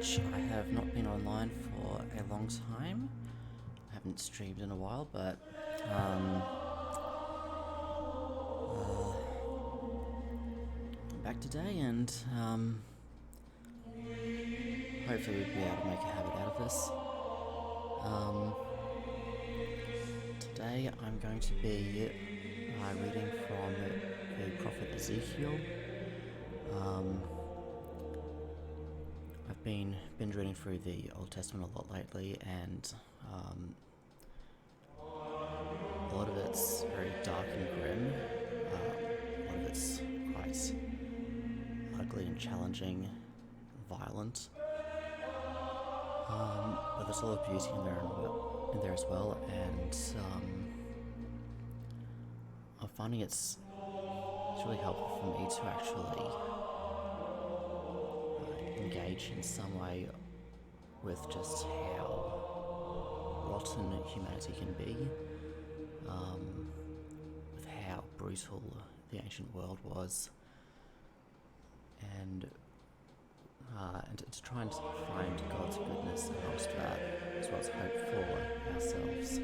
Twitch. I have not been online for a long time. I haven't streamed in a while, but I'm back today, and hopefully we'll be able to make a habit out of this. Today I'm going to be reading from the prophet Ezekiel. I've been binge reading through the Old Testament a lot lately, and a lot of it's very dark and grim. A lot of it's quite ugly and challenging, violent. But there's a lot of beauty in there as well, and I'm finding it's really helpful for me to actually engage in some way with just how rotten humanity can be, with how brutal the ancient world was, and to try and find God's goodness amongst that, as well as hope for ourselves.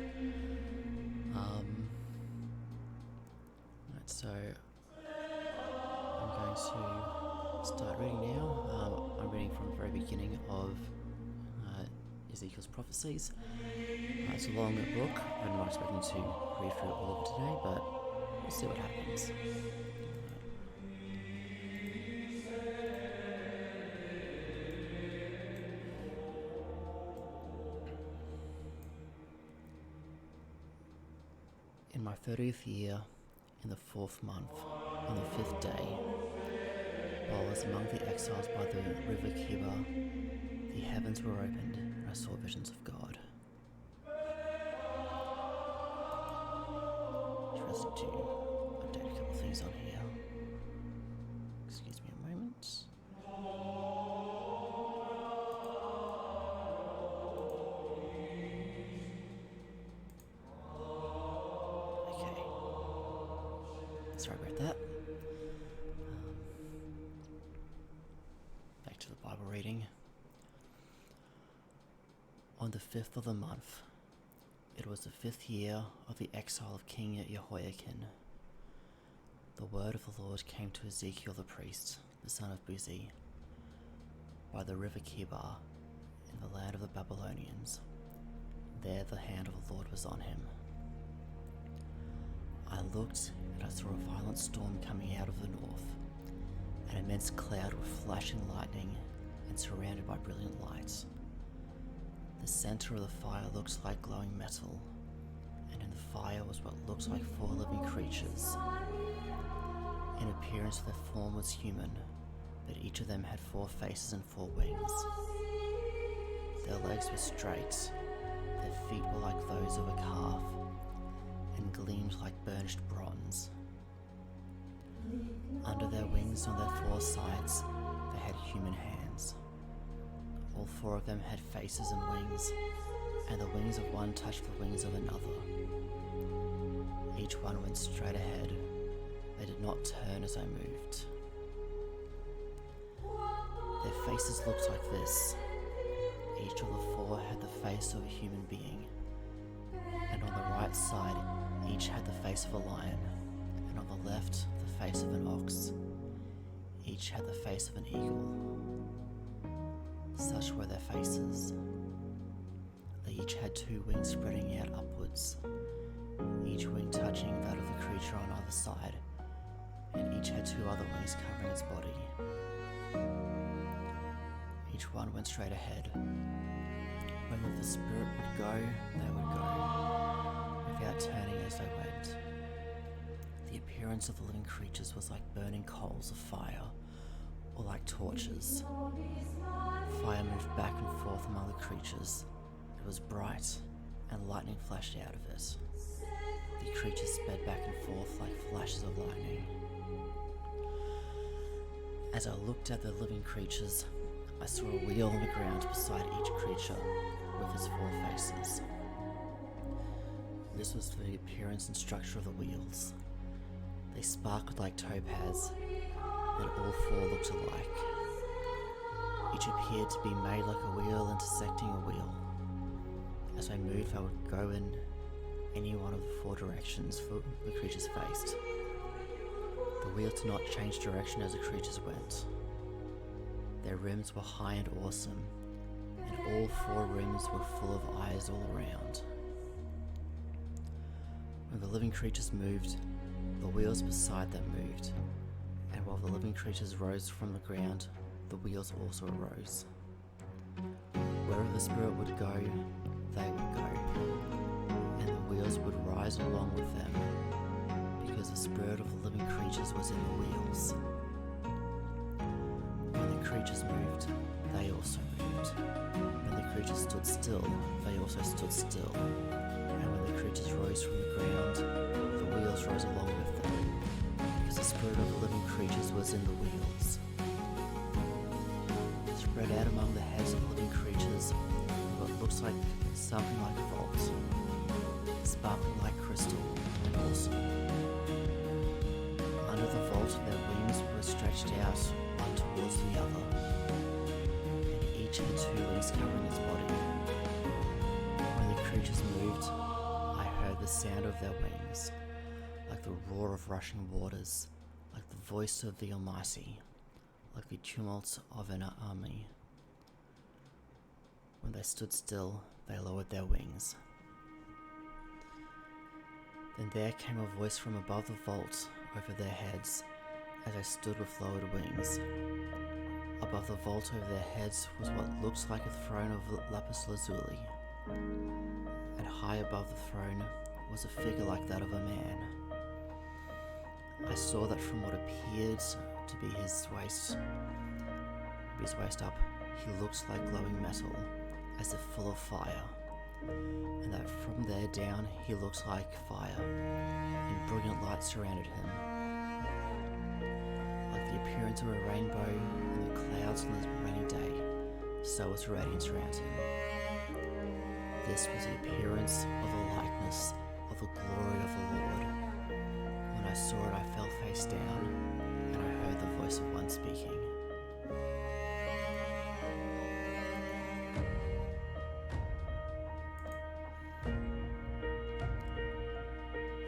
Right, so I'm going to start reading now. I'm reading from the very beginning of Ezekiel's prophecies. It's a long book. I'm not expecting to read through all of it today, but we'll see what happens. In my 30th year, in the 4th month, on the 5th day, while I was among the exiles by the river Kibar, the heavens were opened, and I saw visions of God. Just to update a couple things on here. Excuse me a moment. Okay. Sorry about that. Back to the Bible reading. On the 5th of the month, it was the 5th year of the exile of King Jehoiakim. The word of the Lord came to Ezekiel the priest, the son of Buzi, by the river Kibar, in the land of the Babylonians. There the hand of the Lord was on him. I looked, and I saw a violent storm coming out of the north, an immense cloud with flashing lightning and surrounded by brilliant lights. The center of the fire looked like glowing metal, and in the fire was what looked like 4 living creatures. In appearance their form was human, but each of them had 4 faces and 4 wings. Their legs were straight, their feet were like those of a calf, and gleamed like burnished bronze. Under their wings on their 4 sides they had human hands. All 4 of them had faces and wings, and the wings of one touched the wings of another. Each one went straight ahead. They did not turn as I moved. Their faces looked like this. Each of the 4 had the face of a human being, and on the right side each had the face of a lion, and on the left the face of an ox. Each had the face of an eagle. Such were their faces. They each had 2 wings spreading out upwards, each wing touching that of the creature on either side, and each had 2 other wings covering its body. Each one went straight ahead. Whether the spirit would go, they would go, without turning as they went. The appearance of the living creatures was like burning coals of fire, or like torches. Fire moved back and forth among the creatures. It was bright, and lightning flashed out of it. The creatures sped back and forth like flashes of lightning. As I looked at the living creatures, I saw a wheel on the ground beside each creature with its 4 faces. This was the appearance and structure of the wheels. They sparkled like topaz, and all 4 looked alike. Each which appeared to be made like a wheel intersecting a wheel. As I moved, I would go in any one of the four directions the creatures faced. The wheel did not change direction as the creatures went. Their rims were high and awesome, and all four rims were full of eyes all around. When the living creatures moved, the wheels beside them moved, and while the living creatures rose from the ground, the wheels also arose. Wherever the spirit would go, they would go, and the wheels would rise along with them, because the spirit of the living creatures was in the wheels. When the creatures moved, they also moved. When the creatures stood still, they also stood still. And when the creatures rose from the ground, the wheels rose along with them, because the spirit of the living creatures was in the wheels. Spread out among the heads of living creatures, what looks like something like a vault, sparkling like crystal and awesome. Under the vault, their wings were stretched out one towards the other, and each had two wings covering its body. When the creatures moved, I heard the sound of their wings, like the roar of rushing waters, like the voice of the Almighty, like the tumult of an army. When they stood still, they lowered their wings. Then there came a voice from above the vault over their heads, as I stood with lowered wings. Above the vault over their heads was what looks like a throne of lapis lazuli, and high above the throne was a figure like that of a man. I saw that from what appeared to be his waist up, he looks like glowing metal, as if full of fire, and that from there down he looks like fire, and brilliant light surrounded him. Like the appearance of a rainbow in the clouds on a rainy day, so was the radiance around him. This was the appearance of the likeness of the glory of the Lord. When I saw it, I fell face down, and I heard the voice of one speaking.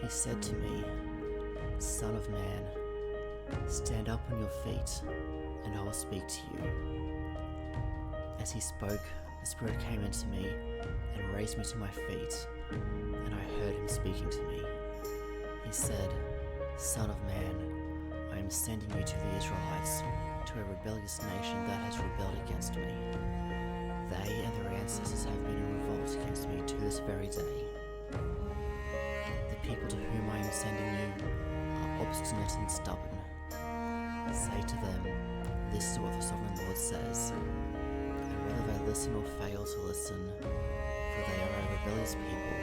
He said to me, "Son of man, stand up on your feet, and I will speak to you." As he spoke, the Spirit came into me and raised me to my feet, and I heard him speaking to me. He said, "Son of man, I am sending you to the Israelites, to a rebellious nation that has rebelled against me. They and their ancestors have been in revolt against me to this very day. The people to whom I am sending you are obstinate and stubborn. Say to them, this is what the Sovereign Lord says, and whether they listen or fail to listen, for they are a rebellious people,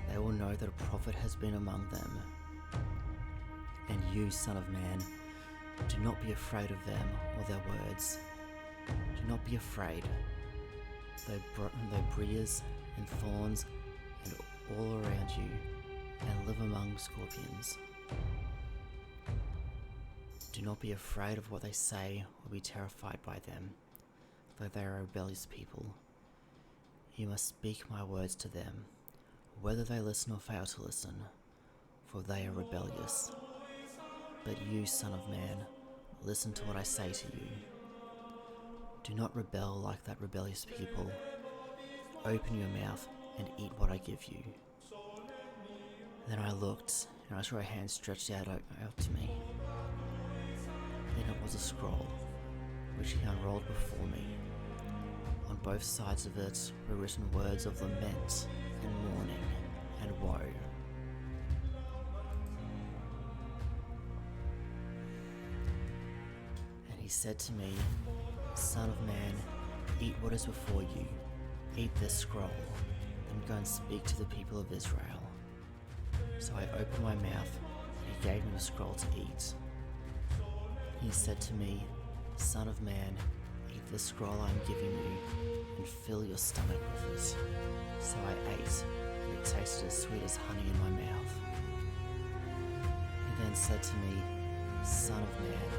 they will know that a prophet has been among them. And you, Son of Man, do not be afraid of them or their words. Do not be afraid, though briars and thorns and all around you, and live among scorpions. Do not be afraid of what they say or be terrified by them, though they are a rebellious people. You must speak my words to them, whether they listen or fail to listen, for they are rebellious. But you, Son of Man, listen to what I say to you. Do not rebel like that rebellious people. Open your mouth and eat what I give you." Then I looked, and I saw a hand stretched out to me. Then it was a scroll, which he unrolled before me. On both sides of it were written words of lament and mourning and woe. And he said to me, "Son of man, eat what is before you. Eat this scroll, and go and speak to the people of Israel." So I opened my mouth, and he gave me the scroll to eat. He said to me, "Son of man, eat this scroll I am giving you, and fill your stomach with it." So I ate, and it tasted as sweet as honey in my mouth. He then said to me, "Son of man,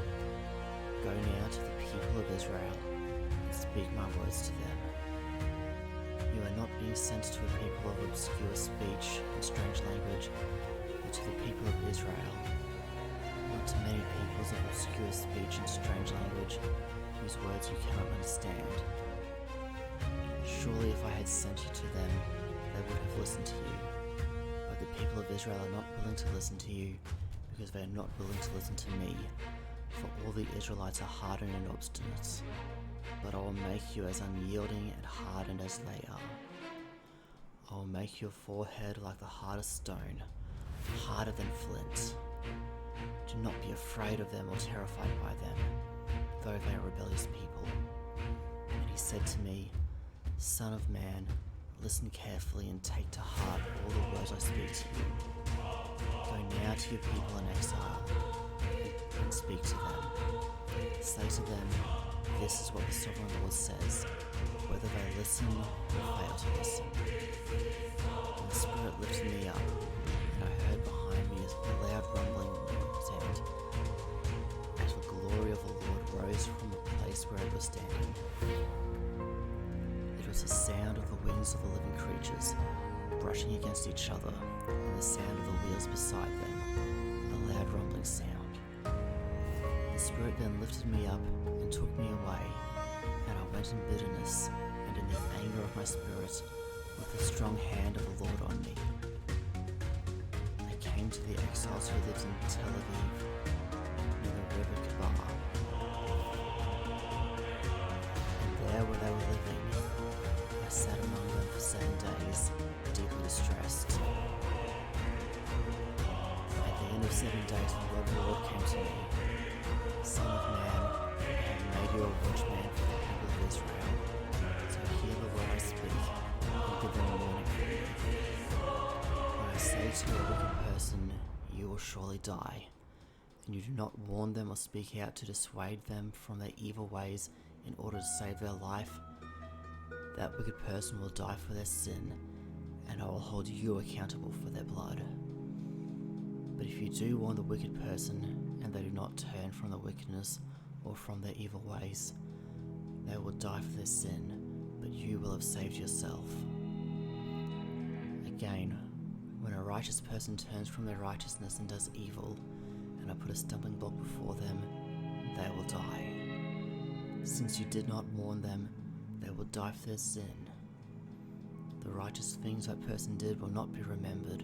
go now to the people of Israel speak my words to them. You are not being sent to a people of obscure speech and strange language, but to the people of Israel, not to many peoples of obscure speech and strange language, whose words you cannot understand. Surely if I had sent you to them, they would have listened to you. But the people of Israel are not willing to listen to you, because they are not willing to listen to me, for all the Israelites are hardened and obstinate. But I will make you as unyielding and hardened as they are. I will make your forehead like the hardest stone, harder than flint. Do not be afraid of them or terrified by them, though they are rebellious people. And he said to me, Son of man, listen carefully and take to heart all the words I speak to you. Go now to your people in exile and speak to them. Say to them, this is what the Sovereign Lord says, whether they listen or fail to listen. And the Spirit lifted me up, and I heard behind me a loud rumbling sound, as the glory of the Lord rose from the place where it was standing. It was the sound of the wings of the living creatures brushing against each other, and the sound of the wheels beside them, a loud rumbling sound. The Spirit then lifted me up and took me away, and I went in bitterness and in the anger of my spirit, with the strong hand of the Lord on me. I came to the exiles who lived in Tel Aviv, near the river Kebar. And there where they were living, I sat among them for 7 days, deeply distressed. At the end of 7 days, the word of the Lord came to me. Son of man, I have made you a watchman for the people of Israel. So hear the word I speak, and give them a warning for me. When I say to a wicked person, you will surely die, and you do not warn them or speak out to dissuade them from their evil ways in order to save their life, that wicked person will die for their sin, and I will hold you accountable for their blood. But if you do warn the wicked person, and they do not turn from the wickedness or from their evil ways, they will die for their sin, but you will have saved yourself. Again, when a righteous person turns from their righteousness and does evil, and I put a stumbling block before them, they will die. Since you did not warn them, they will die for their sin. The righteous things that person did will not be remembered,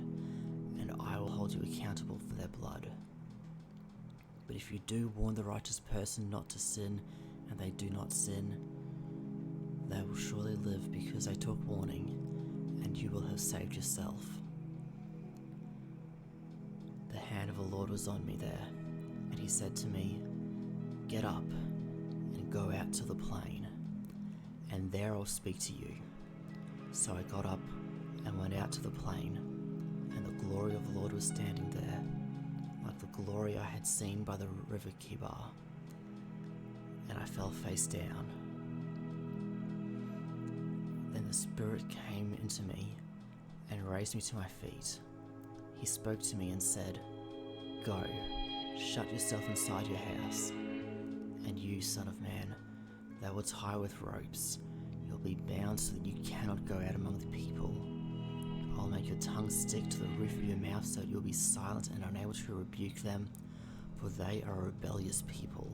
and I will hold you accountable for their blood. But if you do warn the righteous person not to sin, and they do not sin, they will surely live because they took warning, and you will have saved yourself. The hand of the Lord was on me there, and he said to me, Get up and go out to the plain, and there I'll speak to you. So I got up and went out to the plain, and the glory of the Lord was standing there, like the glory I had seen by the river Kebar, and I fell face down. Then the Spirit came into me and raised me to my feet. He spoke to me and said, Go, shut yourself inside your house, and you, son of man, they will tie with ropes. You'll be bound so that you cannot go out among the people. I'll make your tongue stick to the roof of your mouth so that you'll be silent and unable to rebuke them, for they are a rebellious people.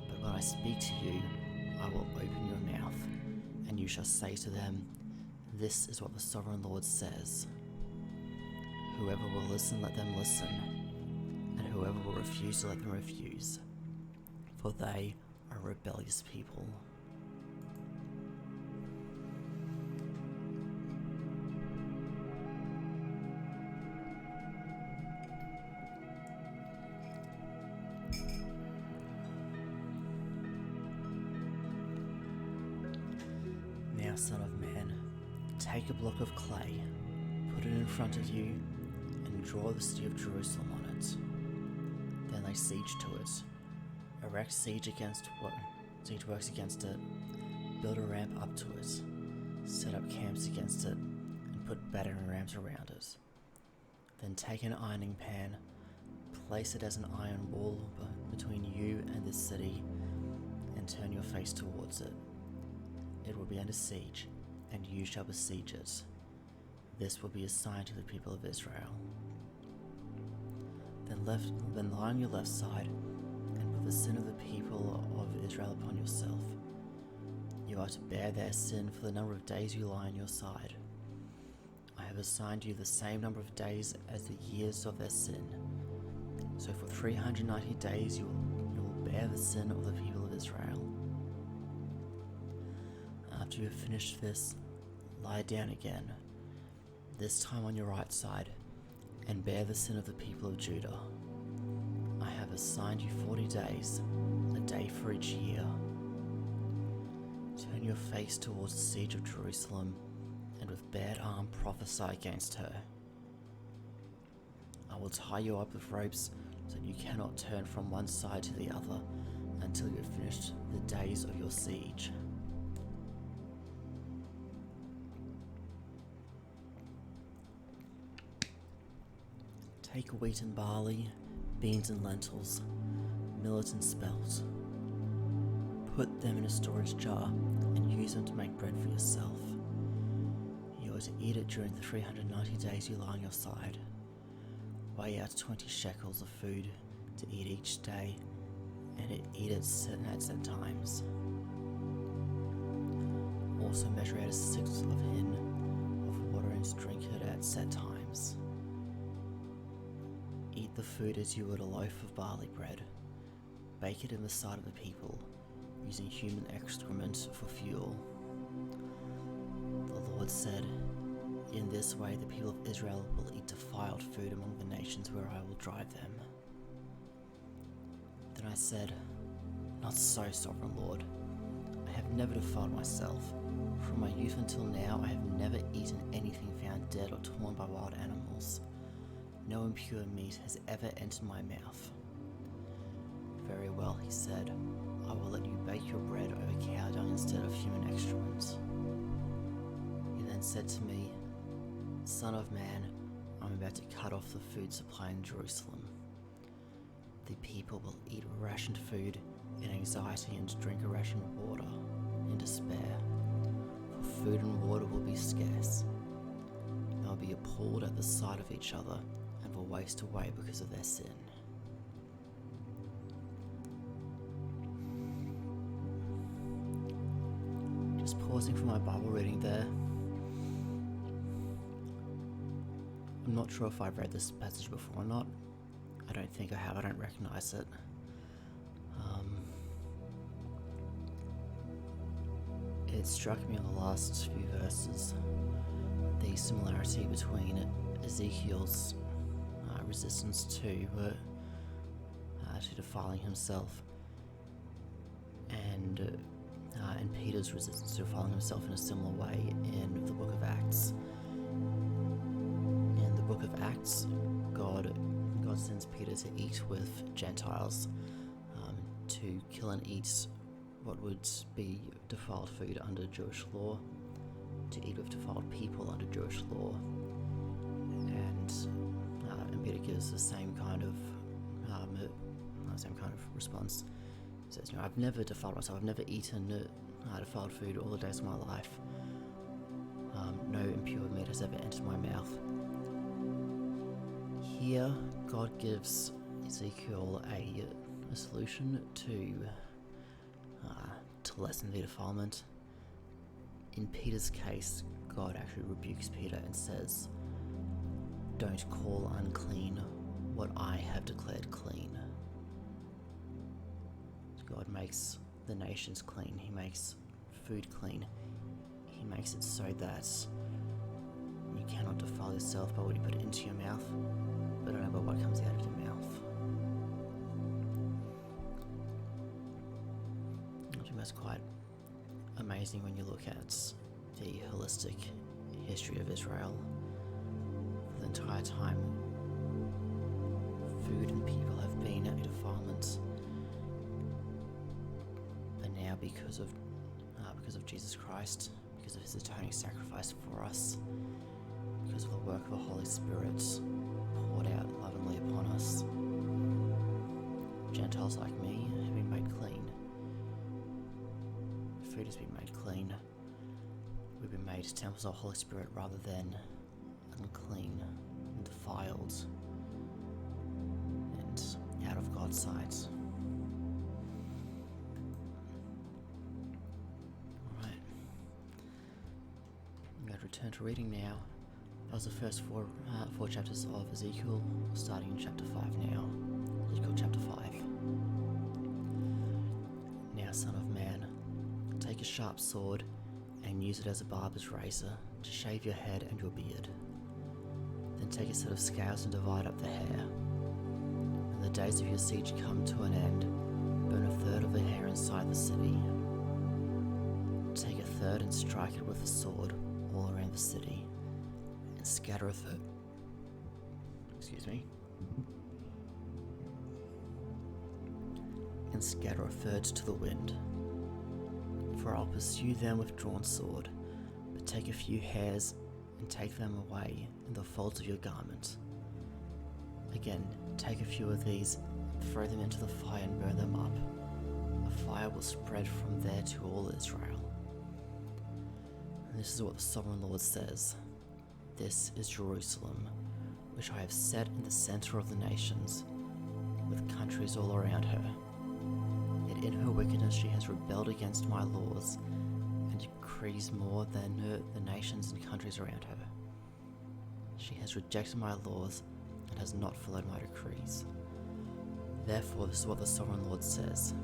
But when I speak to you, I will open your mouth, and you shall say to them, This is what the Sovereign Lord says. Whoever will listen, let them listen, and whoever will refuse, let them refuse, for they are a rebellious people. Now, son of man, take a block of clay, put it in front of you, and draw the city of Jerusalem on it. Then lay siege to it. Erect siege works against it. Build a ramp up to it. Set up camps against it, and put battering rams around it. Then take an ironing pan, place it as an iron wall between you and this city, and turn your face towards it. it will be under siege, and you shall besiege it. This will be a sign to the people of Israel. Then lie on your left side, and put the sin of the people of Israel upon yourself. You are to bear their sin for the number of days you lie on your side. I have assigned you the same number of days as the years of their sin. So for 390 days you will bear the sin of the people of Israel. After you have finished this, lie down again, this time on your right side, and bear the sin of the people of Judah. I have assigned you 40 days, a day for each year. Turn your face towards the siege of Jerusalem, and with bared arm prophesy against her. I will tie you up with ropes so that you cannot turn from one side to the other until you have finished the days of your siege. Take wheat and barley, beans and lentils, millet and spelt. Put them in a storage jar and use them to make bread for yourself. You are to eat it during the 390 days you lie on your side. Weigh out 20 shekels of food to eat each day, and eat it at set times. Also measure out a sixth of a hin of water and drink it at set times. Eat the food as you would a loaf of barley bread. Bake it in the sight of the people, using human excrement for fuel. The Lord said, in this way the people of Israel will eat defiled food among the nations where I will drive them. Then I said, not so, sovereign Lord. I have never defiled myself. From my youth until now, I have never eaten anything found dead or torn by wild animals. No impure meat has ever entered my mouth. Very well, he said, I will let you bake your bread over cow dung instead of human excrement. He then said to me, Son of man, I'm about to cut off the food supply in Jerusalem. The people will eat rationed food in anxiety and drink a rationed water in despair, for food and water will be scarce. They will be appalled at the sight of each other and will waste away because of their sin. Just pausing for my Bible reading there. I'm not sure if I've read this passage before or not. I don't think I have, I don't recognize it. It struck me on the last few verses, the similarity between Ezekiel's resistance to defiling himself and Peter's resistance to defiling himself in a similar way in the book of Acts. In the book of Acts, God sends Peter to eat with Gentiles, to kill and eat what would be defiled food under Jewish law, to eat with defiled people under Jewish law, and Peter gives the same kind of response. He says, I've never defiled myself. I've never eaten defiled food all the days of my life. No impure meat has ever entered my mouth. Here, God gives Ezekiel a solution to lessen the defilement. In Peter's case, God actually rebukes Peter and says, don't call unclean what I have declared clean. God makes the nations clean. He makes food clean. He makes it so that you cannot defile yourself by what you put into your mouth, but not by what comes out of your mouth. I think that's quite amazing when you look at the holistic history of Israel. For the entire time, food and people have been a defilement, but now because of Jesus Christ, because of his atoning sacrifice for us, because of the work of the Holy Spirit poured out lovingly upon us, Gentiles like me have been made clean. Food has been made clean. We've been made temples of the Holy Spirit rather than unclean and defiled and out of God's sight. Alright. I'm going to return to reading now. That was the first four chapters of Ezekiel, starting in chapter 5 now. Ezekiel chapter 5. Now, son of man, take a sharp sword and use it as a barber's razor to shave your head and your beard. Then take a set of scales and divide up the hair. When the days of your siege come to an end, burn a third of the hair inside the city. Take a third and strike it with a sword all around the city, and scatter a third. And scatter a third to the wind. For I'll pursue them with drawn sword, but take a few hairs and take them away in the folds of your garment. Again, take a few of these and throw them into the fire and burn them up. A fire will spread from there to all Israel. And this is what the Sovereign Lord says. This is Jerusalem, which I have set in the center of the nations, with countries all around her. Yet in her wickedness she has rebelled against my laws, and decrees more than the nations and countries around her. She has rejected my laws, and has not followed my decrees. Therefore, this is what the Sovereign Lord says.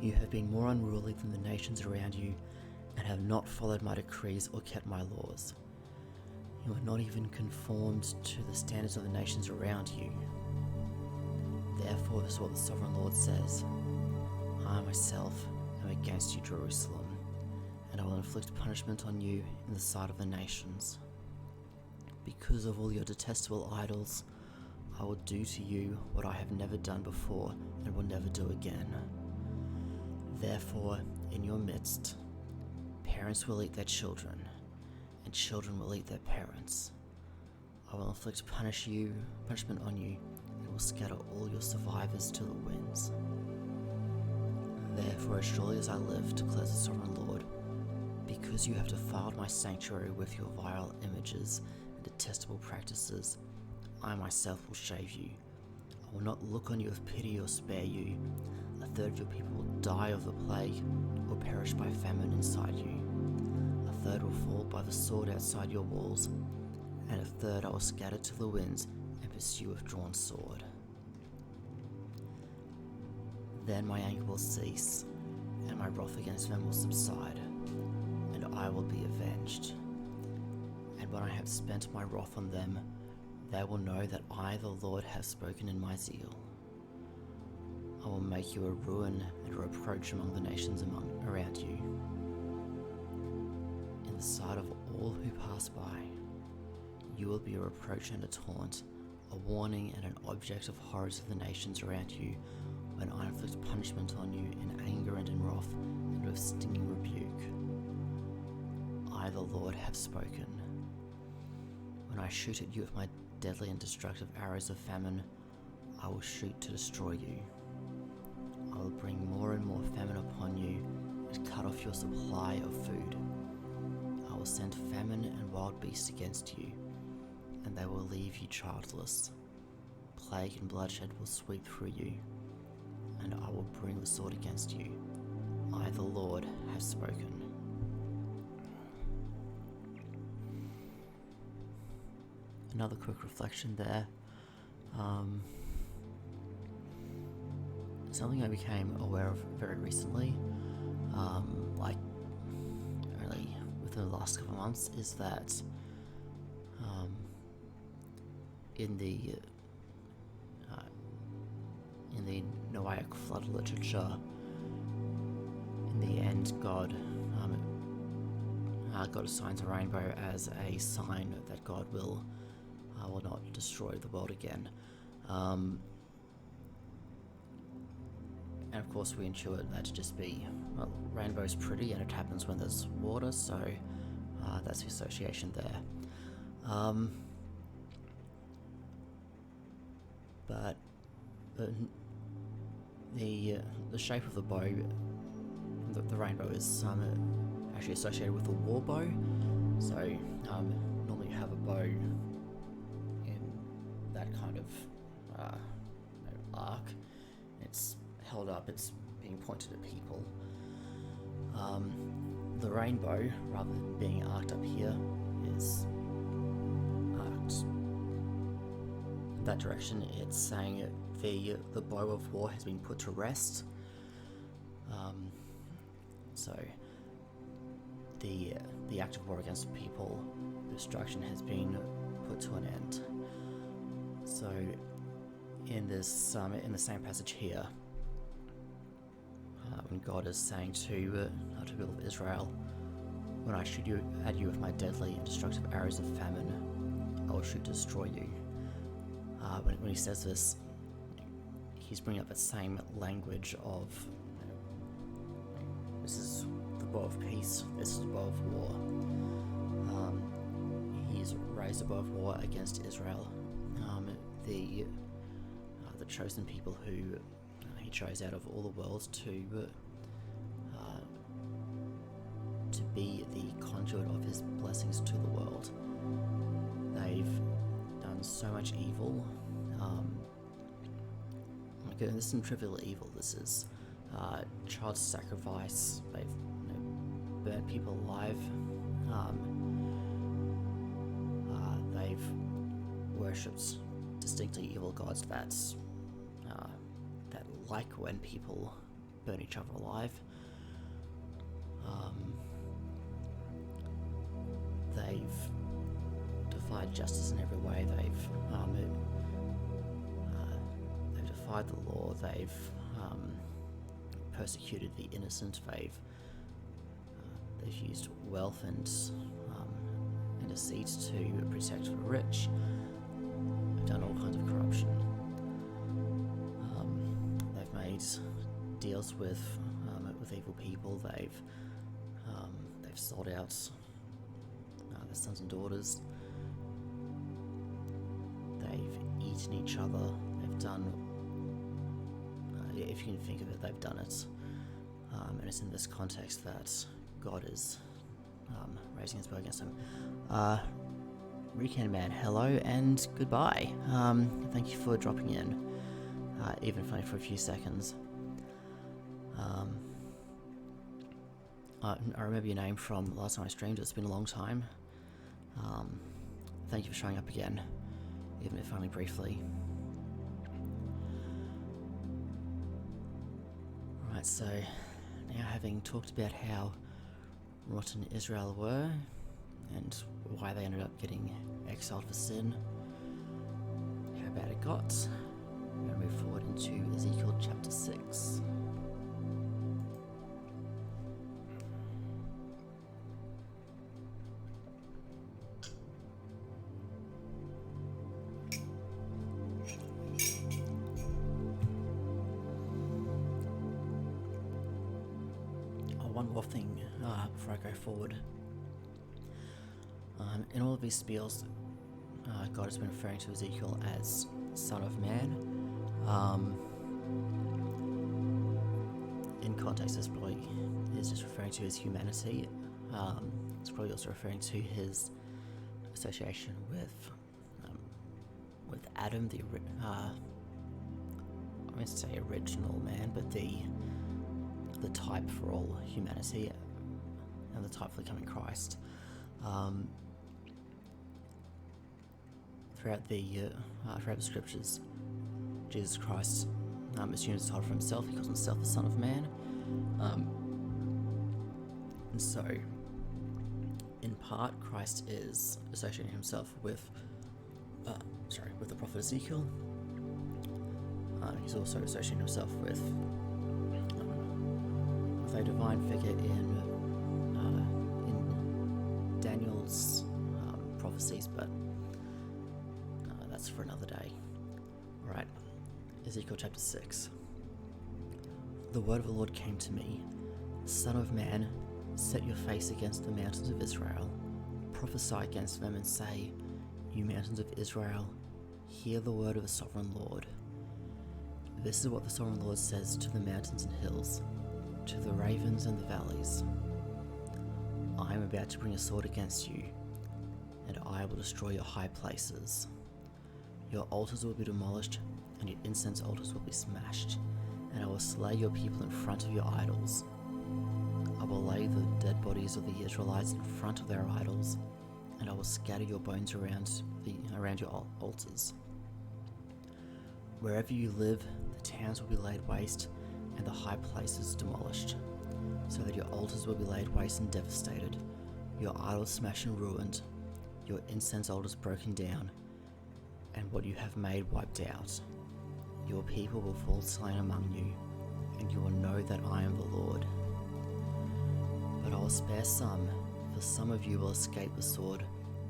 You have been more unruly than the nations around you, and have not followed my decrees or kept my laws. You are not even conformed to the standards of the nations around you. Therefore, this is what the Sovereign Lord says. I myself am against you, Jerusalem, and I will inflict punishment on you in the sight of the nations. Because of all your detestable idols, I will do to you what I have never done before and will never do again. Therefore, in your midst, parents will eat their children, and children will eat their parents. I will inflict punishment on you, and will scatter all your survivors to the winds. Therefore, as surely as I live, declares the Sovereign Lord, because you have defiled my sanctuary with your vile images and detestable practices, I myself will shave you. I will not look on you with pity or spare you. A third of your people will die of the plague or perish by famine inside you. A third will fall by the sword outside your walls, and a third I will scatter to the winds and pursue with drawn sword. Then my anger will cease, and my wrath against them will subside, and I will be avenged. And when I have spent my wrath on them, they will know that I, the Lord, have spoken in my zeal. I will make you a ruin and a reproach among the nations around you. In the sight of all who pass by, you will be a reproach and a taunt, a warning and an object of horror to the nations around you, when I inflict punishment on you in anger and in wrath and with stinging rebuke. I, the Lord, have spoken. When I shoot at you with my deadly and destructive arrows of famine, I will shoot to destroy you. I will bring more and more famine upon you and cut off your supply of food. I will send famine and wild beasts against you, and they will leave you childless. Plague and bloodshed will sweep through you, and I will bring the sword against you. I, the Lord, have spoken. Another quick reflection there. Something I became aware of very recently, like only within the last couple of months, is that in the Noahic flood literature, in the end, God assigns a rainbow as a sign that God will not destroy the world again. And of course we intuit that to just be, well, rainbow's pretty and it happens when there's water, so that's the association there. But the shape of the bow, the rainbow is actually associated with a war bow. So normally you have a bow in that kind of arc. It's held up, it's being pointed at people. The rainbow, rather than being arced up here, is arced that direction. It's saying the bow of war has been put to rest. So the act of war against people, destruction, has been put to an end. So in this in the same passage here, when God is saying to the people of Israel, when I shoot at you with my deadly and destructive arrows of famine, I will shoot to destroy you. When he says this, he's bringing up that same language of, this is the bow of peace, this is the bow of war. He's raised a bow of war against Israel, the chosen people who he chose out of all the world to be the conduit of his blessings to the world. They've done so much evil. This isn't trivial evil. This is child sacrifice. They've burnt people alive. They've worshipped distinctly evil gods that like when people burn each other alive. They've defied justice in every way. They've defied the law. They've persecuted the innocent. They've used wealth and deceit to protect the rich. They've done all kinds of corruption. They've made deals with evil people. They've sold out their sons and daughters. They've eaten each other. They've done, if you can think of it, they've done it. And it's in this context that God is raising his bow against them. Recon Man, hello and goodbye. Thank you for dropping in, even if only for a few seconds. I remember your name from last time I streamed. It's been a long time. Thank you for showing up again, even if only briefly. Right, so now having talked about how rotten Israel were and why they ended up getting exiled for sin, how bad it got, we're going to move forward into Ezekiel chapter 6. One more thing before I go forward. In all of these spiels, God has been referring to Ezekiel as Son of Man. In context, this probably is just referring to his humanity. It's probably also referring to his association with Adam, I won't say original man, but the type for all humanity and the type for the coming Christ. Throughout the scriptures, Jesus Christ assumes the title for himself. He calls himself the Son of Man. And so, in part, Christ is associating himself with the prophet Ezekiel. He's also associating himself with a divine figure in Daniel's prophecies, but that's for another day. Alright, Ezekiel chapter 6. The word of the Lord came to me, Son of man, set your face against the mountains of Israel, prophesy against them and say, you mountains of Israel, hear the word of the sovereign Lord. This is what the sovereign Lord says to the mountains and hills, to the ravens and the valleys. I am about to bring a sword against you, and I will destroy your high places. Your altars will be demolished, and your incense altars will be smashed, and I will slay your people in front of your idols. I will lay the dead bodies of the Israelites in front of their idols, and I will scatter your bones around your altars. Wherever you live, the towns will be laid waste, and the high places demolished, so that your altars will be laid waste and devastated, your idols smashed and ruined, your incense altars broken down, and what you have made wiped out. Your people will fall slain among you, and you will know that I am the Lord. But I will spare some, for some of you will escape the sword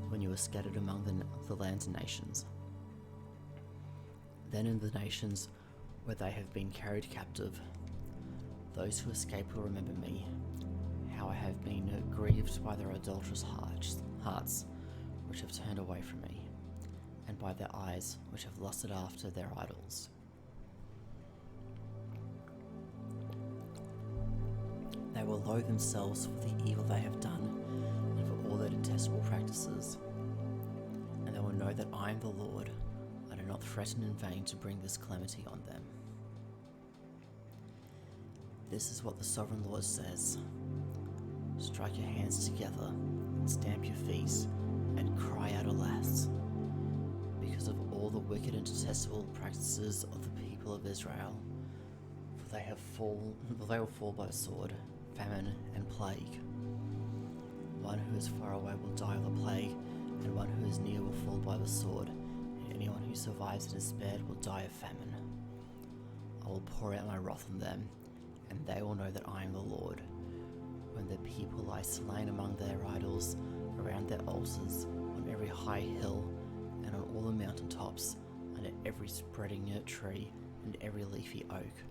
when you are scattered among the lands and nations. Then in the nations where they have been carried captive, those who escape will remember me, how I have been grieved by their adulterous hearts, which have turned away from me, and by their eyes, which have lusted after their idols. They will loathe themselves for the evil they have done, and for all their detestable practices. And they will know that I am the Lord. I do not threaten in vain to bring this calamity on them. This is what the Sovereign Lord says. Strike your hands together, and stamp your feet, and cry out alas, because of all the wicked and detestable practices of the people of Israel. For they will fall by the sword, famine, and plague. One who is far away will die of the plague, and one who is near will fall by the sword, and anyone who survives and is spared will die of famine. I will pour out my wrath on them, and they will know that I am the Lord, when the people lie slain among their idols, around their altars, on every high hill, and on all the mountain tops, under every spreading tree, and every leafy oak,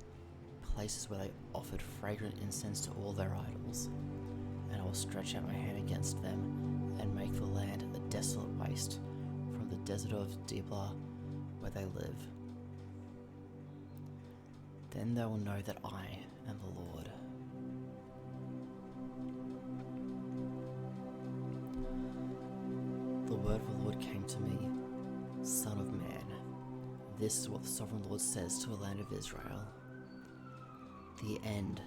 places where they offered fragrant incense to all their idols. And I will stretch out my hand against them, and make the land a desolate waste, from the desert of Diblah, where they live. Then they will know that I am the Lord. The word of the Lord came to me, Son of man, this is what the Sovereign Lord says to the land of Israel. The end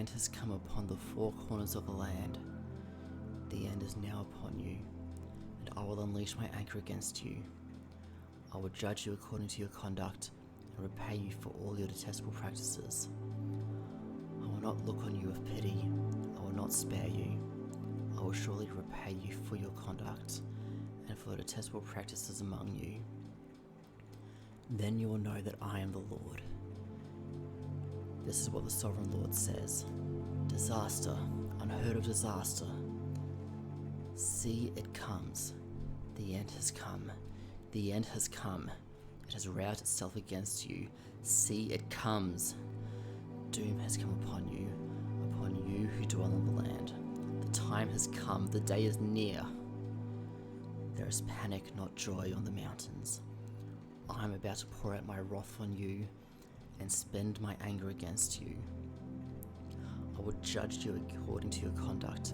has come upon the four corners of the land. The end is now upon you, and I will unleash my anger against you. I will judge you according to your conduct, and repay you for all your detestable practices. I will not look on you with pity, I will not spare you. I will surely repay you for your conduct, and for the detestable practices among you. Then you will know that I am the Lord. This is what the Sovereign Lord says. Disaster, unheard of disaster. See, it comes. The end has come. The end has come. It has roused itself against you. See, it comes. Doom has come upon you who dwell on the land. The time has come, the day is near. There is panic, not joy, on the mountains. I am about to pour out my wrath on you, and spend my anger against you. I will judge you according to your conduct,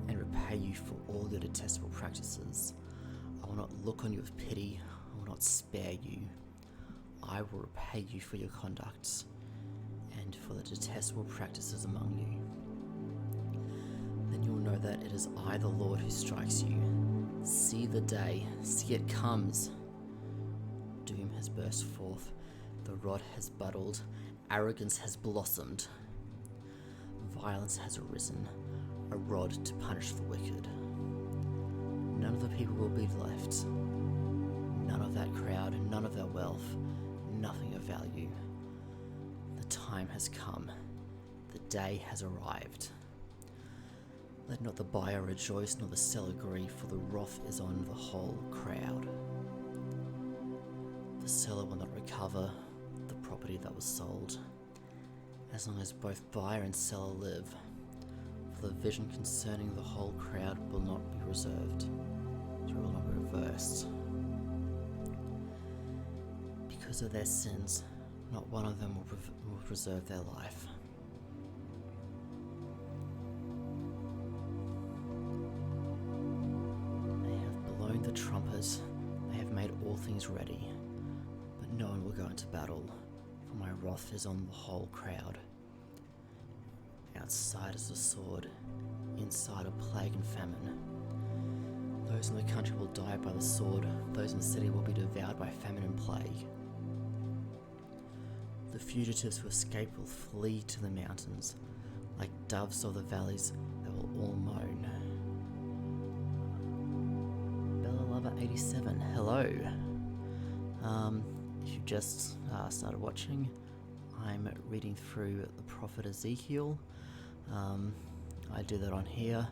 and repay you for all your detestable practices. I will not look on you with pity, I will not spare you. I will repay you for your conduct, and for the detestable practices among you. Then you will know that it is I, the Lord, who strikes you. See the day, see it comes. Doom has burst forth, the rod has buddled, arrogance has blossomed. Violence has arisen, a rod to punish the wicked. None of the people will be left, none of that crowd, none of their wealth, nothing of value. The time has come, the day has arrived. Let not the buyer rejoice, nor the seller grieve, for the wrath is on the whole crowd. The seller will not recover the property that was sold, as long as both buyer and seller live, for the vision concerning the whole crowd will not be reserved, it will not be reversed. Because of their sins, not one of them will preserve their life. everything's ready, but no one will go into battle, for my wrath is on the whole crowd. Outside is the sword, inside a plague and famine. Those in the country will die by the sword, those in the city will be devoured by famine and plague. The fugitives who escape will flee to the mountains. Like doves of the valleys, they will all moan. Bella Lover 87, hello. If you've just started watching, I'm reading through the prophet Ezekiel. I do that on here.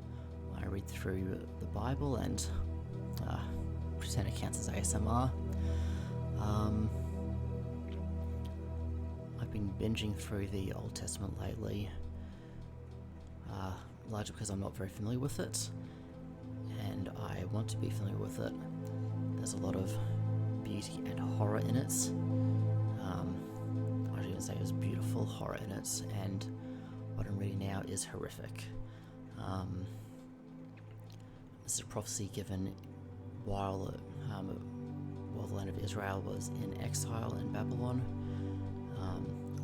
I read through the Bible and pretend it counts as ASMR. I've been binging through the Old Testament lately, largely because I'm not very familiar with it, and I want to be familiar with it. There's a lot of beauty and horror in it. I'd even say there's beautiful horror in it, and what I'm reading now is horrific. This is a prophecy given while the land of Israel was in exile in Babylon.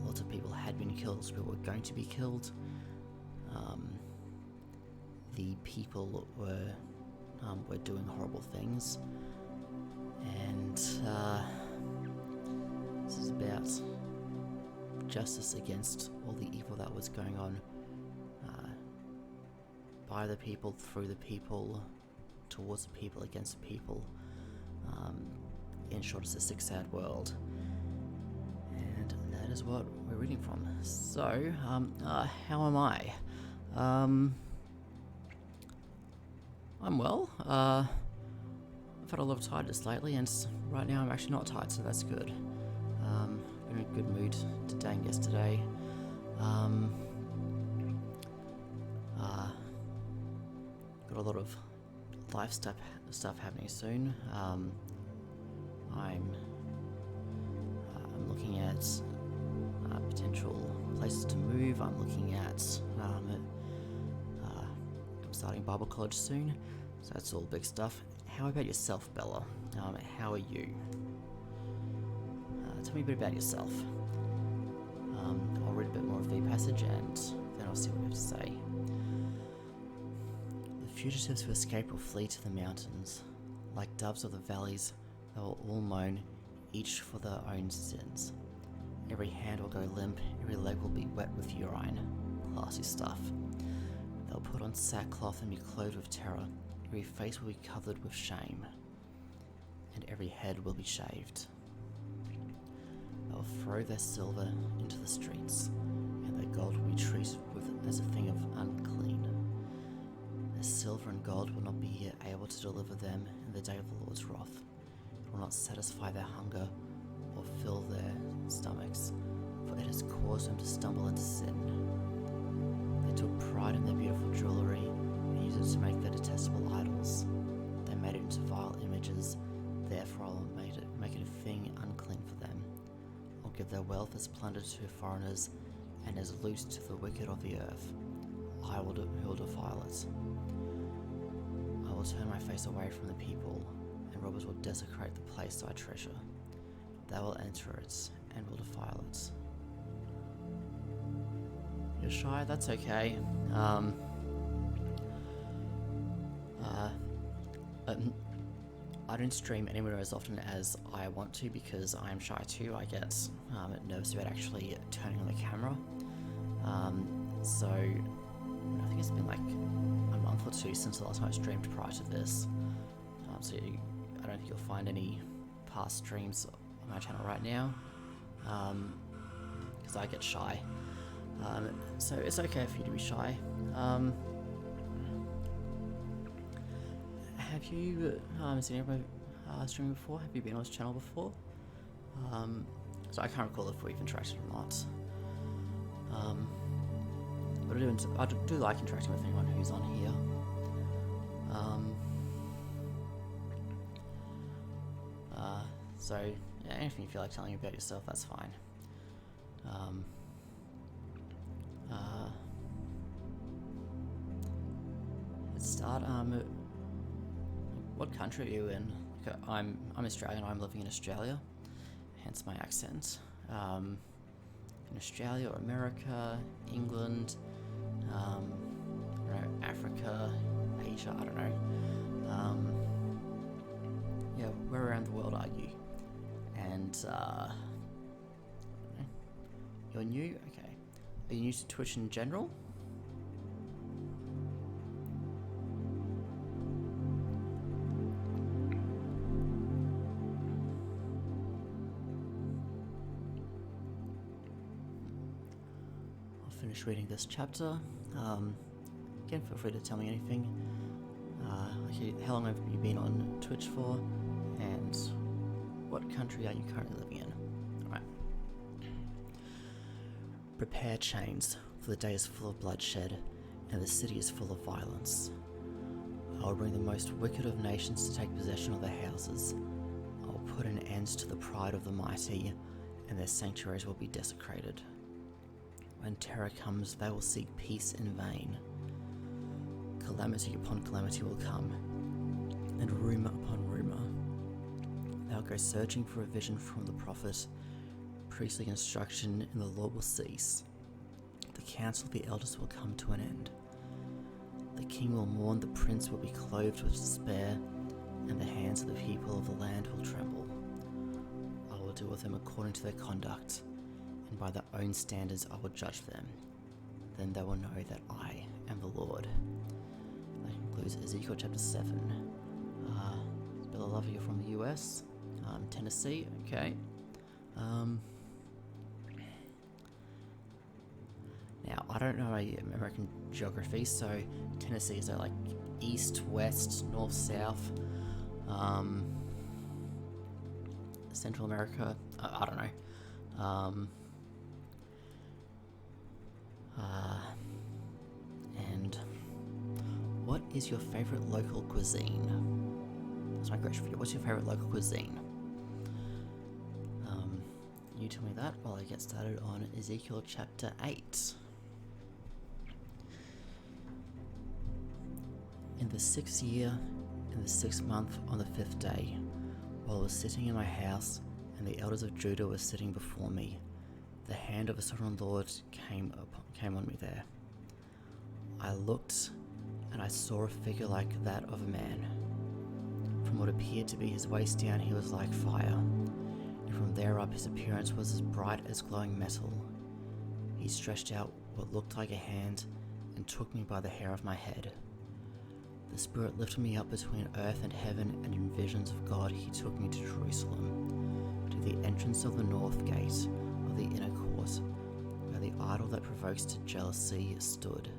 Lots of people had been killed, lots of people were going to be killed. The people were doing horrible things, and this is about justice against all the evil that was going on by the people, through the people, towards the people, against the people. In short, it's a sick, sad world, and that is what we're reading from. So, how am I? I'm well. I've had a lot of tiredness lately, and right now I'm actually not tired, so that's good. Been in a good mood today and yesterday. Got a lot of life stuff happening soon. I'm looking at potential places to move. I'm looking at I'm starting Bible college soon, so that's all big stuff. How about yourself, Bella? How are you? Tell me a bit about yourself. I'll read a bit more of the passage and then I'll see what you have to say. The fugitives who escape will flee to the mountains. Like doves of the valleys, they will all moan, each for their own sins. Every hand will go limp, every leg will be wet with urine. Classy stuff. They'll put on sackcloth and be clothed with terror. Every face will be covered with shame, and every head will be shaved. They'll throw their silver into the streets, and their gold will be treated with as a thing of unclean. Their silver and gold will not be able to deliver them in the day of the Lord's wrath. It will not satisfy their hunger or fill their stomachs, for it has caused them to stumble into sin. They took pride in their beautiful jewelry and used it to make their detestable idols. They made it into vile images, therefore I will make it a thing unclean for them. I'll give their wealth as plunder to foreigners and as loot to the wicked of the earth. I will defile it. I will turn my face away from the people, and robbers will desecrate the place I treasure. They will enter it and will defile it. You're shy? That's okay. I don't stream anywhere as often as I want to because I'm shy too. I get nervous about actually turning on the camera. So I think it's been like a month or two since the last time I streamed prior to this. So I don't think you'll find any past streams on my channel right now because I get shy. So it's okay for you to be shy. Have you seen anybody streaming before? Have you been on this channel before? So I can't recall if we've interacted or not. But I do like interacting with anyone who's on here. So yeah, anything you feel like telling me about yourself, that's fine. Let's start. What country are you in? Like, America. I'm Australian. I'm living in Australia, hence my accent. In Australia or America, England, Africa, Asia. I don't know. Yeah, where around the world are you? And you're new. Okay. Are you new to Twitch in general? Finish reading this chapter. Again, feel free to tell me anything. How long have you been on Twitch for, and what country are you currently living in? Alright. Prepare chains, for the day is full of bloodshed, and the city is full of violence. I will bring the most wicked of nations to take possession of their houses. I will put an end to the pride of the mighty, and their sanctuaries will be desecrated. When terror comes, they will seek peace in vain. Calamity upon calamity will come, and rumour upon rumour. They'll go searching for a vision from the prophet. Priestly instruction in the law will cease. The council of the elders will come to an end. The king will mourn, the prince will be clothed with despair, and the hands of the people of the land will tremble. I will deal with them according to their conduct, and by their own standards I will judge them. Then they will know that I am the Lord. That concludes Ezekiel chapter 7. Bella Love, you're from the US, Tennessee, okay. Now, I don't know American geography, so Tennessee is like east, west, north, south, Central America, I don't know. And what is your favorite local cuisine? That's my question for you. What's your favorite local cuisine? You tell me that while I get started on Ezekiel chapter 8. In the 6th year, in the 6th month, on the 5th day, while I was sitting in my house, and the elders of Judah were sitting before me, the hand of a sovereign Lord came on me there. I looked, and I saw a figure like that of a man. From what appeared to be his waist down, he was like fire, and from there up his appearance was as bright as glowing metal. He stretched out what looked like a hand and took me by the hair of my head. The Spirit lifted me up between earth and heaven, and in visions of God he took me to Jerusalem, to the entrance of the north gate of the inner court, where the idol that provokes to jealousy stood.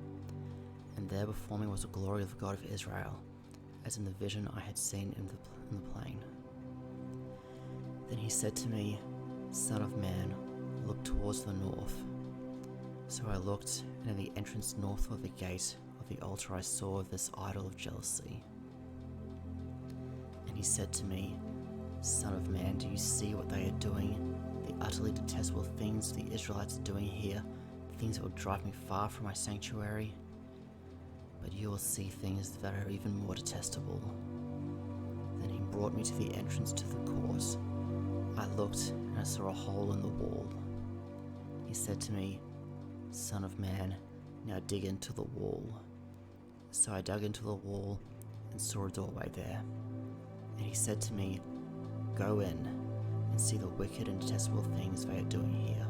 And there before me was the glory of the God of Israel, as in the vision I had seen in the plain. Then he said to me, Son of man, look towards the north. So I looked, and in the entrance north of the gate of the altar I saw this idol of jealousy. And he said to me, Son of man, do you see what they are doing? The utterly detestable things the Israelites are doing here, things that will drive me far from my sanctuary. But you will see things that are even more detestable. Then he brought me to the entrance to the court. I looked, and I saw a hole in the wall. He said to me, Son of man, now dig into the wall. So I dug into the wall and saw a doorway there. And he said to me, Go in and see the wicked and detestable things they are doing here.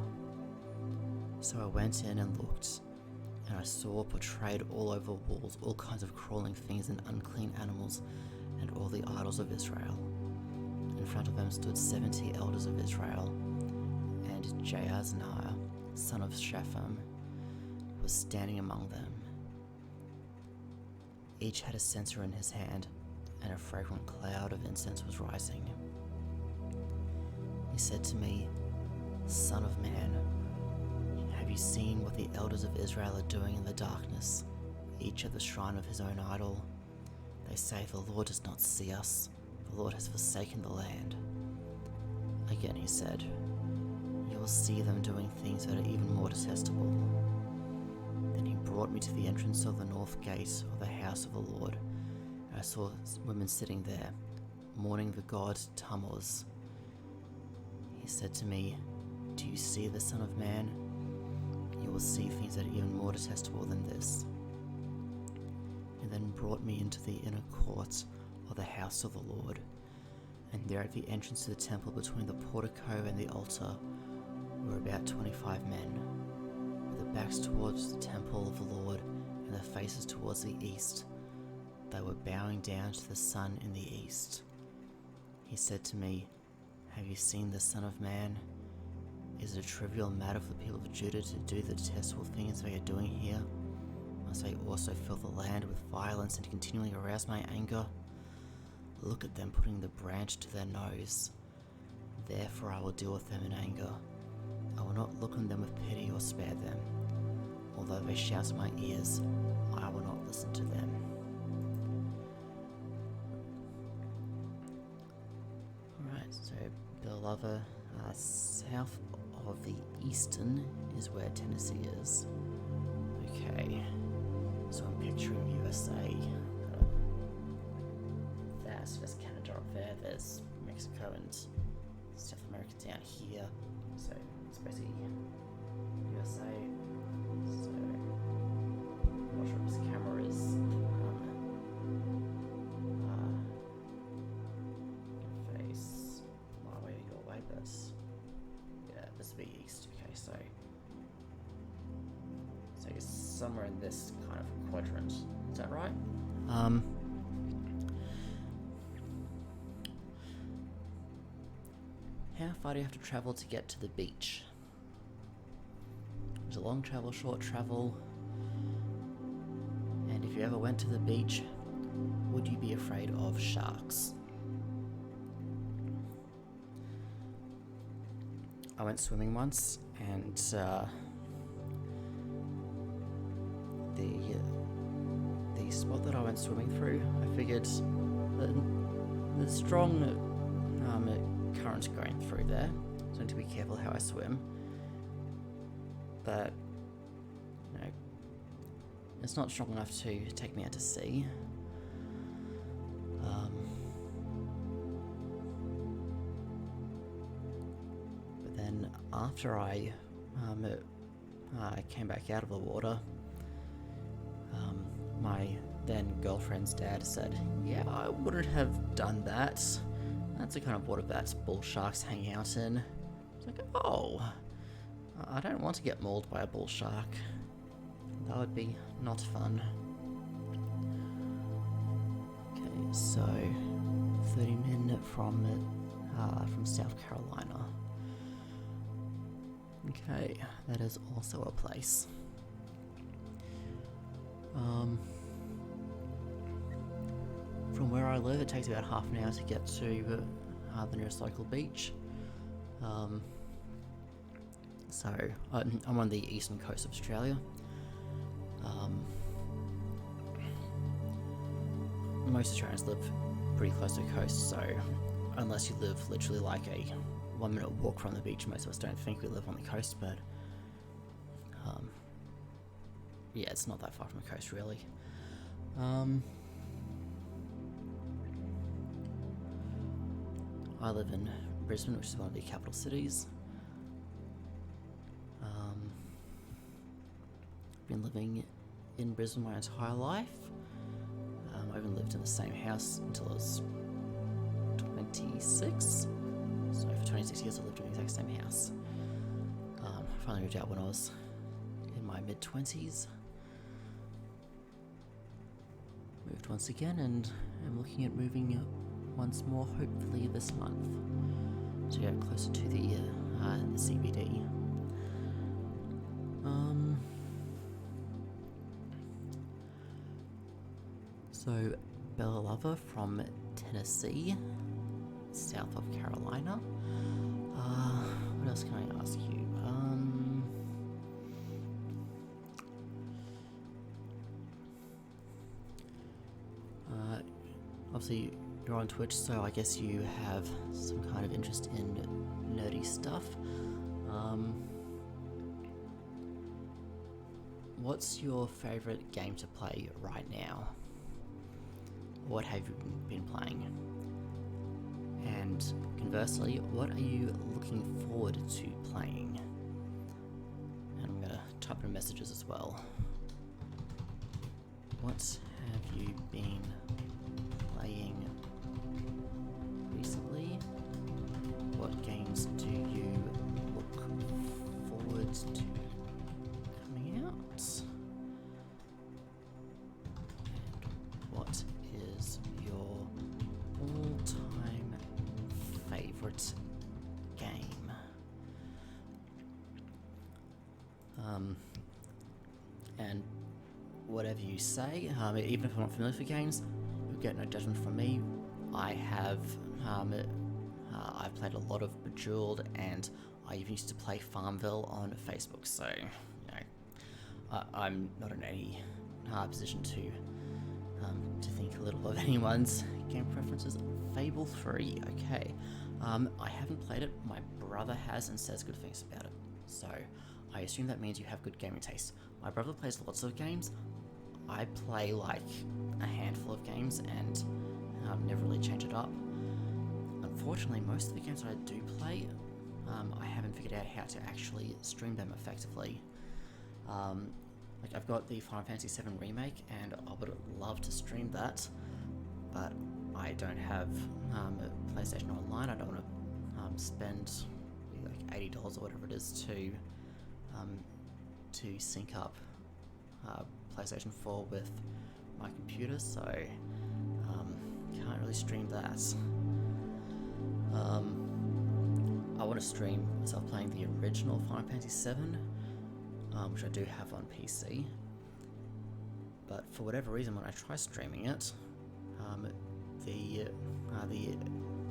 So I went in and looked, and I saw portrayed all over walls all kinds of crawling things and unclean animals and all the idols of Israel. In front of them stood 70 elders of Israel, and Jaazaniah, son of Shaphan, was standing among them. Each had a censer in his hand, and a fragrant cloud of incense was rising. He said to me, Son of man, have you seen what the elders of Israel are doing in the darkness, each at the shrine of his own idol? They say, The Lord does not see us, the Lord has forsaken the land. Again he said, You will see them doing things that are even more detestable. Then he brought me to the entrance of the north gate of the house of the Lord, and I saw women sitting there, mourning the god Tammuz. He said to me, "Do you see the Son of Man? You will see things that are even more detestable than this." He then brought me into the inner court of the house of the Lord, and there at the entrance to the temple between the portico and the altar were about 25 men, with their backs towards the temple of the Lord and their faces towards the east. They were bowing down to the sun in the east. He said to me, "Have you seen the Son of Man? Is it a trivial matter for the people of Judah to do the detestable things they are doing here? Must they also fill the land with violence and continually arouse my anger? Look at them putting the branch to their nose. Therefore I will deal with them in anger. I will not look on them with pity or spare them. Although they shout in my ears, I will not listen to them." Alright, so Belova, south of the eastern is where Tennessee is. Okay, so I'm picturing USA. There's Canada up there, there's Mexico and South America down here. So it's basically USA. So I'm not sure if this camera is face my way or your way, but yeah, this would be east. Okay, so I guess somewhere in this kind of quadrant. Is that right? How far do you have to travel to get to the beach? Is it long travel, short travel? And if you ever went to the beach, would you be afraid of sharks? I went swimming once, and the spot that I went swimming through, I figured that the strong currents going through there, so I need to be careful how I swim. But it's not strong enough to take me out to sea. But then after I came back out of the water, my then girlfriend's dad said, "Yeah, I wouldn't have done that. That's the kind of water that bull sharks hang out in." It's like, oh, I don't want to get mauled by a bull shark. That would be not fun. Okay, so 30 men from South Carolina. Okay, that is also a place. From where I live, it takes about half an hour to get to the nearest local beach. So I'm on the eastern coast of Australia. Most Australians live pretty close to the coast, so unless you live literally like a 1 minute walk from the beach, most of us don't think we live on the coast, but yeah, it's not that far from the coast really. I live in Brisbane, which is one of the capital cities. I've been living in Brisbane my entire life. I even lived in the same house until I was 26. So for 26 years I lived in the exact same house. I finally moved out when I was in my mid-20s. Moved once again, and I'm looking at moving once more, hopefully this month, to get closer to the CBD. So Belova from Tennessee, south of Carolina. What else can I ask you? Obviously you're on Twitch, so I guess you have some kind of interest in nerdy stuff. What's your favorite game to play right now? What have you been playing? And conversely, what are you looking forward to playing? And I'm going to type in messages as well. What have you been playing recently? What games do you look forward to coming out? And what is your all-time favorite game? And whatever you say, even if I'm not familiar with games, you'll get no judgment from me. I have I've played a lot of Bejeweled, and I even used to play Farmville on Facebook, so I'm not in any position to think little of anyone's game preferences. Fable 3, okay. I haven't played it. My brother has and says good things about it, so I assume that means you have good gaming taste. My brother plays lots of games. I play like a handful of games and never really change it up. Unfortunately, most of the games that I do play, I haven't figured out how to actually stream them effectively. Like I've got the Final Fantasy VII Remake, and I would love to stream that, but I don't have a PlayStation Online. I don't want to spend like $80 or whatever it is to sync up PlayStation 4 with my computer, so can't really stream that. I want to stream myself playing the original Final Fantasy VII, which I do have on PC, but for whatever reason when I try streaming it,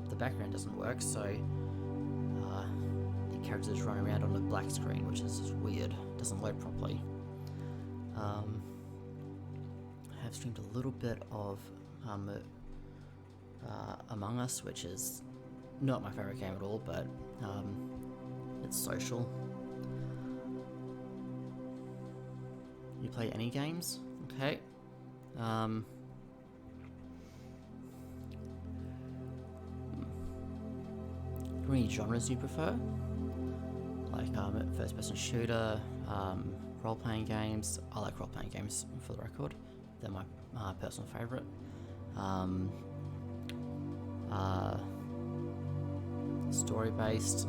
the background doesn't work, so the characters run around on a black screen, which is just weird. It doesn't load properly. I have streamed a little bit of Among Us, which is not my favorite game at all, but it's social. You play any games? Okay. Any genres you prefer? Like first-person shooter, role-playing games. I like role-playing games, for the record. They're my personal favorite. Story-based,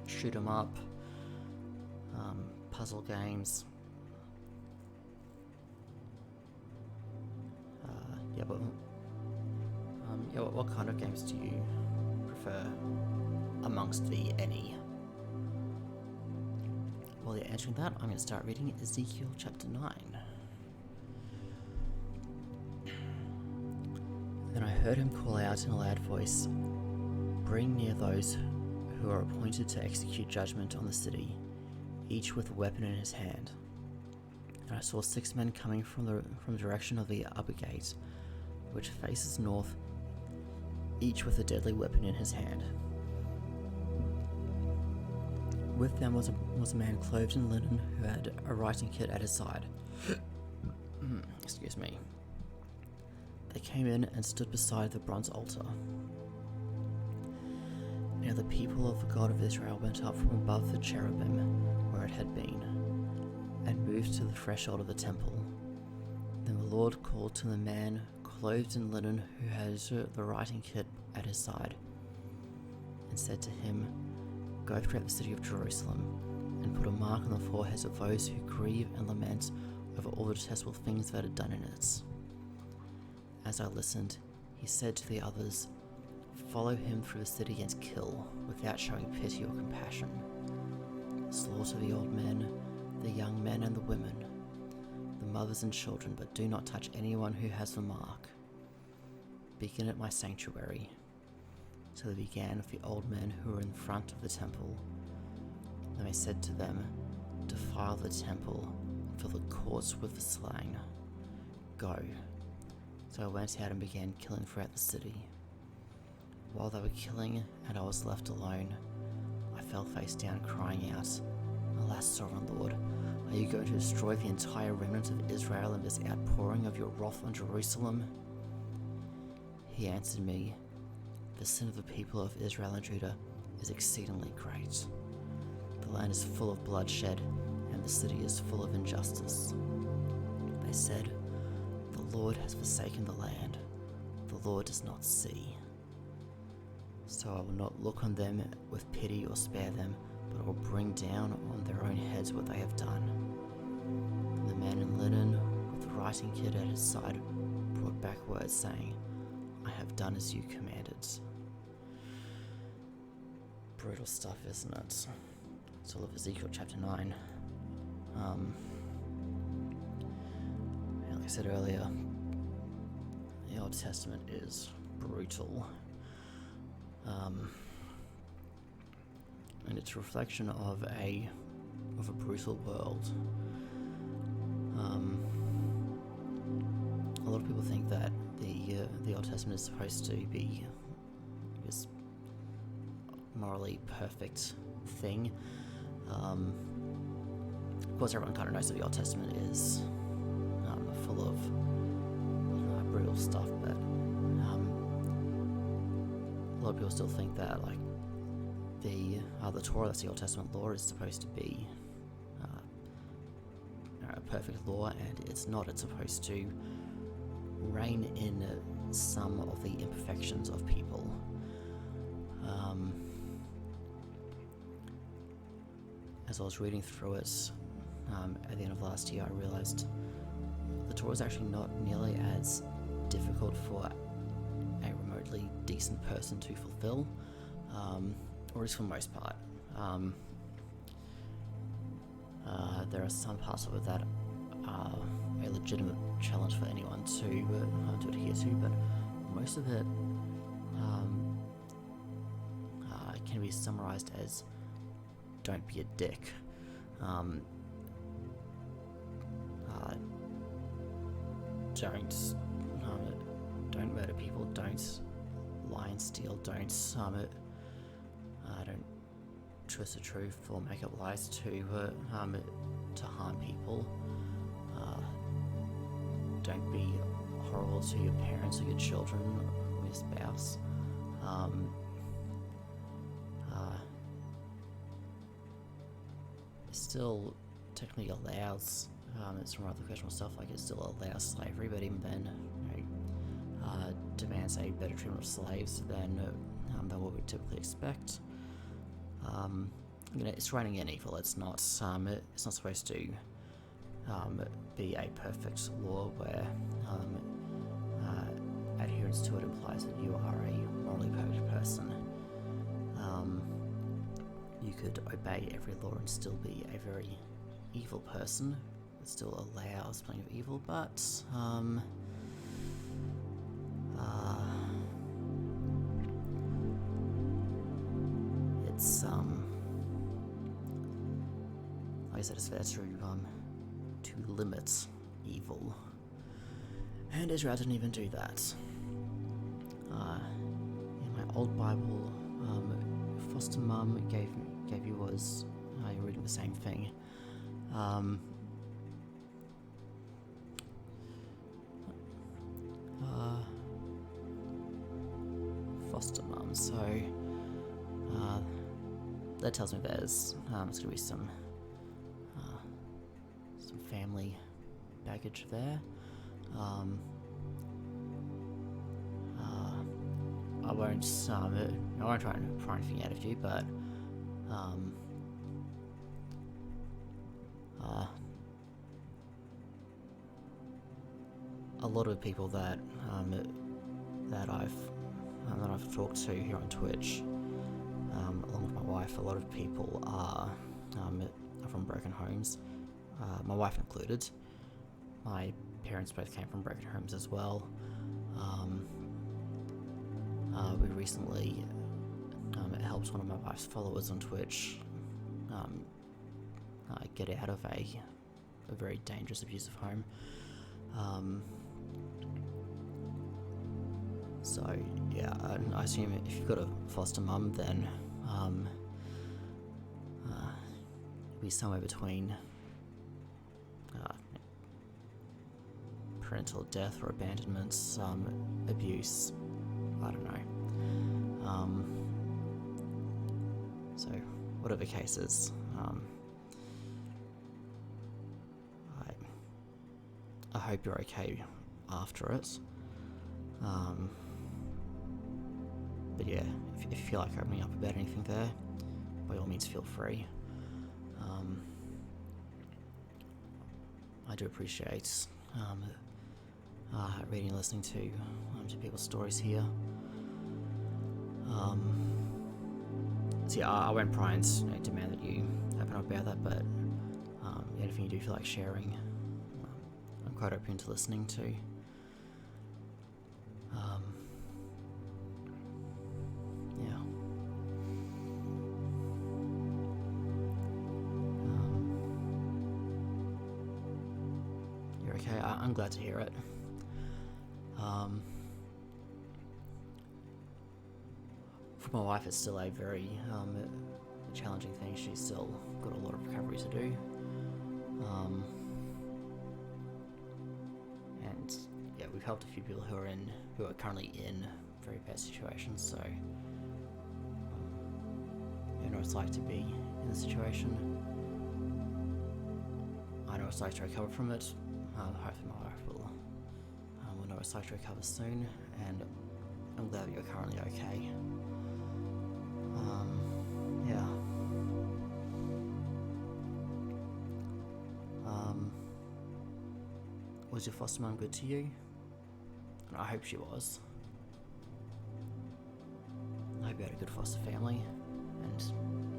shoot 'em up, puzzle games. What kind of games do you prefer amongst the any? While you're answering that, I'm going to start reading Ezekiel chapter 9. Then I heard him call out in a loud voice, "Bring near those who are appointed to execute judgment on the city, each with a weapon in his hand." And I saw 6 men coming from the direction of the upper gate, which faces north, each with a deadly weapon in his hand. With them was a man clothed in linen who had a writing kit at his side. Excuse me. They came in and stood beside the bronze altar. Now the people of the God of Israel went up from above the cherubim where it had been, and moved to the threshold of the temple. Then the Lord called to the man clothed in linen who had the writing kit at his side, and said to him, "Go throughout the city of Jerusalem, and put a mark on the foreheads of those who grieve and lament over all the detestable things that are done in it." As I listened, he said to the others, "Follow him through the city and kill, without showing pity or compassion. Slaughter the old men, the young men and the women, the mothers and children, but do not touch anyone who has the mark. Begin at my sanctuary." So they began with the old men who were in front of the temple. Then they said to them, "Defile the temple, and fill the courts with the slain. Go." So I went out and began killing throughout the city. While they were killing and I was left alone, I fell face down crying out, "Alas, sovereign Lord, are you going to destroy the entire remnant of Israel in this outpouring of your wrath on Jerusalem?" He answered me, "The sin of the people of Israel and Judah is exceedingly great. The land is full of bloodshed, and the city is full of injustice." They said, "The Lord has forsaken the land. The Lord does not see." So I will not look on them with pity or spare them, but I will bring down on their own heads what they have done. Then the man in linen, with the writing kit at his side, brought back word saying, "I have done as you commanded." Brutal stuff, isn't it? It's all of Ezekiel chapter 9. Like I said earlier, the Old Testament is brutal. And it's a reflection of a brutal world. A lot of people think that the Old Testament is supposed to be this morally perfect thing. Of course, everyone kind of knows that the Old Testament is full of brutal stuff, but a lot of people still think that like the Torah, that's the Old Testament law, is supposed to be a perfect law, and it's not. It's supposed to rein in some of the imperfections of people. As I was reading through it at the end of last year, I realized the Torah is actually not nearly as difficult for a remotely decent person to fulfill, or at least for the most part. There are some parts of it that are a legitimate challenge for anyone to adhere to, but most of it can be summarized as "don't be a dick." Don't murder people. Don't lie and steal. Don't twist the truth or make up lies to harm people. Don't be horrible to your parents or your children or your spouse. It still technically allows, it's some rather questionable stuff, like it still allows slavery, but even then, demands a better treatment of slaves than what we typically expect. It's running in evil. It's not supposed to be a perfect law where adherence to it implies that you are a morally perfect person. You could obey every law and still be a very evil person. It still allows plenty of evil, but it's like I said, it's there to limit evil, and Israel didn't even do that. In my old Bible, foster mum gave you was you're reading the same thing. Foster mum. So that tells me there's going to be some family baggage there. I won't try and pry anything out of you, but a lot of people that I've talked to here on Twitch, along with my wife, a lot of people are from broken homes, my wife included. My parents both came from broken homes as well. We recently helped one of my wife's followers on Twitch get out of a very dangerous, abusive home. So yeah, I assume if you've got a foster mum, then it'll be somewhere between parental death or abandonment, abuse, I don't know. So, whatever case is, I hope you're okay after it. But yeah, if you feel like opening up about anything there, by all means feel free. I do appreciate reading and listening to people's stories here. So yeah, I won't pry and demand that you open up about that, but anything you do feel like sharing, I'm quite open to listening to. Yeah. You're okay. I'm glad to hear it. For my wife, it's still a very challenging thing. She's still got a lot of recovery to do. And yeah, we've helped a few people who are currently in very bad situations. So you know what it's like to be in the situation. I know what it's like to recover from it. Hopefully my wife will know what it's like to recover soon, and I'm glad that you're currently okay. Yeah. Was your foster mum good to you? And I hope she was. I hope you had a good foster family, and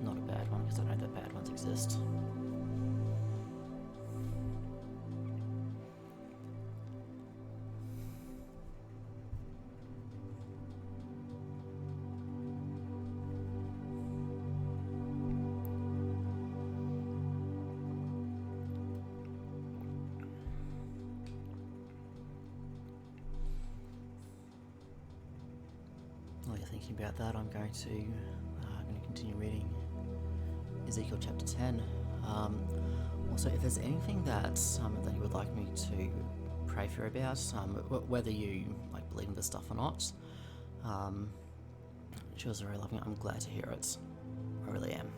not a bad one, because I know that bad ones exist. While you're thinking about that, I'm going to continue reading Ezekiel chapter 10. Also, if there's anything that you would like me to pray for you about, whether you believe in this stuff or not, she was very loving. I'm glad to hear it. I really am.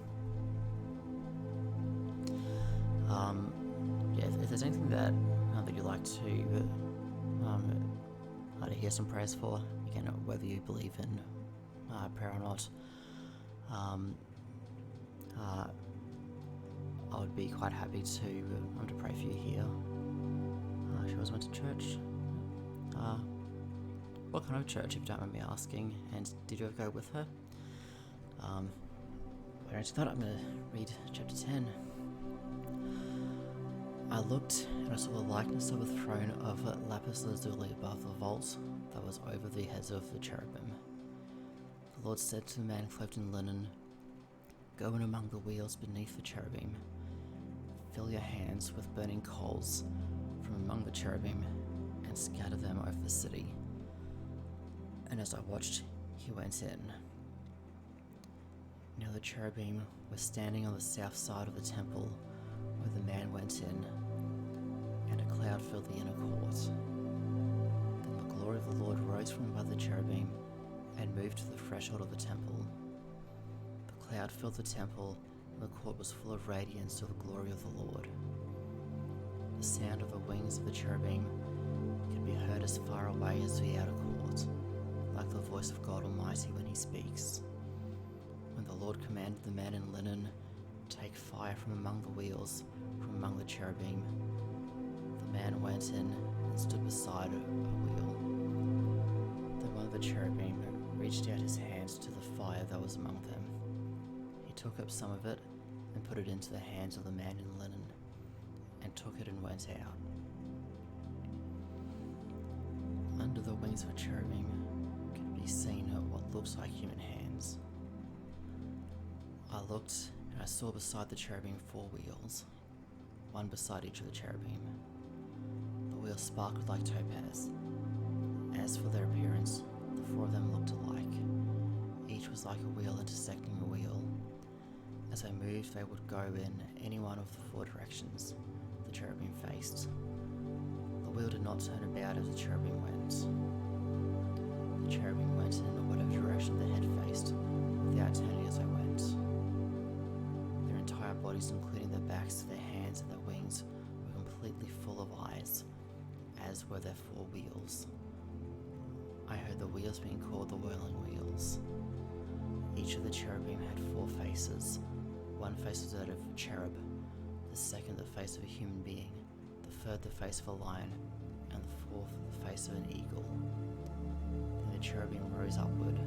Yeah, if there's anything that you'd like to hear some prayers for, again, whether you believe in prayer or not, I would be quite happy to pray for you here. She always went to church. What kind of church, if you don't mind me asking? And did you ever go with her? But after that, I'm going to read chapter 10. I looked, and I saw the likeness of a throne of lapis lazuli above the vault that was over the heads of the cherubim. The Lord said to the man clothed in linen, "Go in among the wheels beneath the cherubim. Fill your hands with burning coals from among the cherubim, and scatter them over the city." And as I watched, he went in. Now the cherubim were standing on the south side of the temple where the man went in, and a cloud filled the inner court. Then the glory of the Lord rose from above the cherubim and moved to the threshold of the temple. The cloud filled the temple, and the court was full of radiance to the glory of the Lord. The sound of the wings of the cherubim could be heard as far away as the outer court, like the voice of God Almighty when he speaks. When the Lord commanded the man in linen, "Take fire from among the wheels, from among the cherubim," the man went in and stood beside a wheel. Then one of the cherubim reached out his hand to the fire that was among them. He took up some of it and put it into the hands of the man in linen, and took it and went out. Under the wings of a cherubim could be seen what looks like human hands. I looked, and I saw beside the cherubim 4 wheels, one beside each of the cherubim. The wheels sparkled like topaz. As for their appearance, the 4 of them looked alike. Each was like a wheel intersecting a wheel. As they moved, they would go in any one of the 4 directions the cherubim faced. The wheel did not turn about as the cherubim went. The cherubim went in whatever direction the head faced, without turning as I went. Their entire bodies, including their backs, their hands, and their wings, were completely full of eyes, as were their 4 wheels. I heard the wheels being called the whirling wheels. Each of the cherubim had 4 faces. One face was that of a cherub, the second the face of a human being, the third the face of a lion, and the fourth the face of an eagle. Then the cherubim rose upward.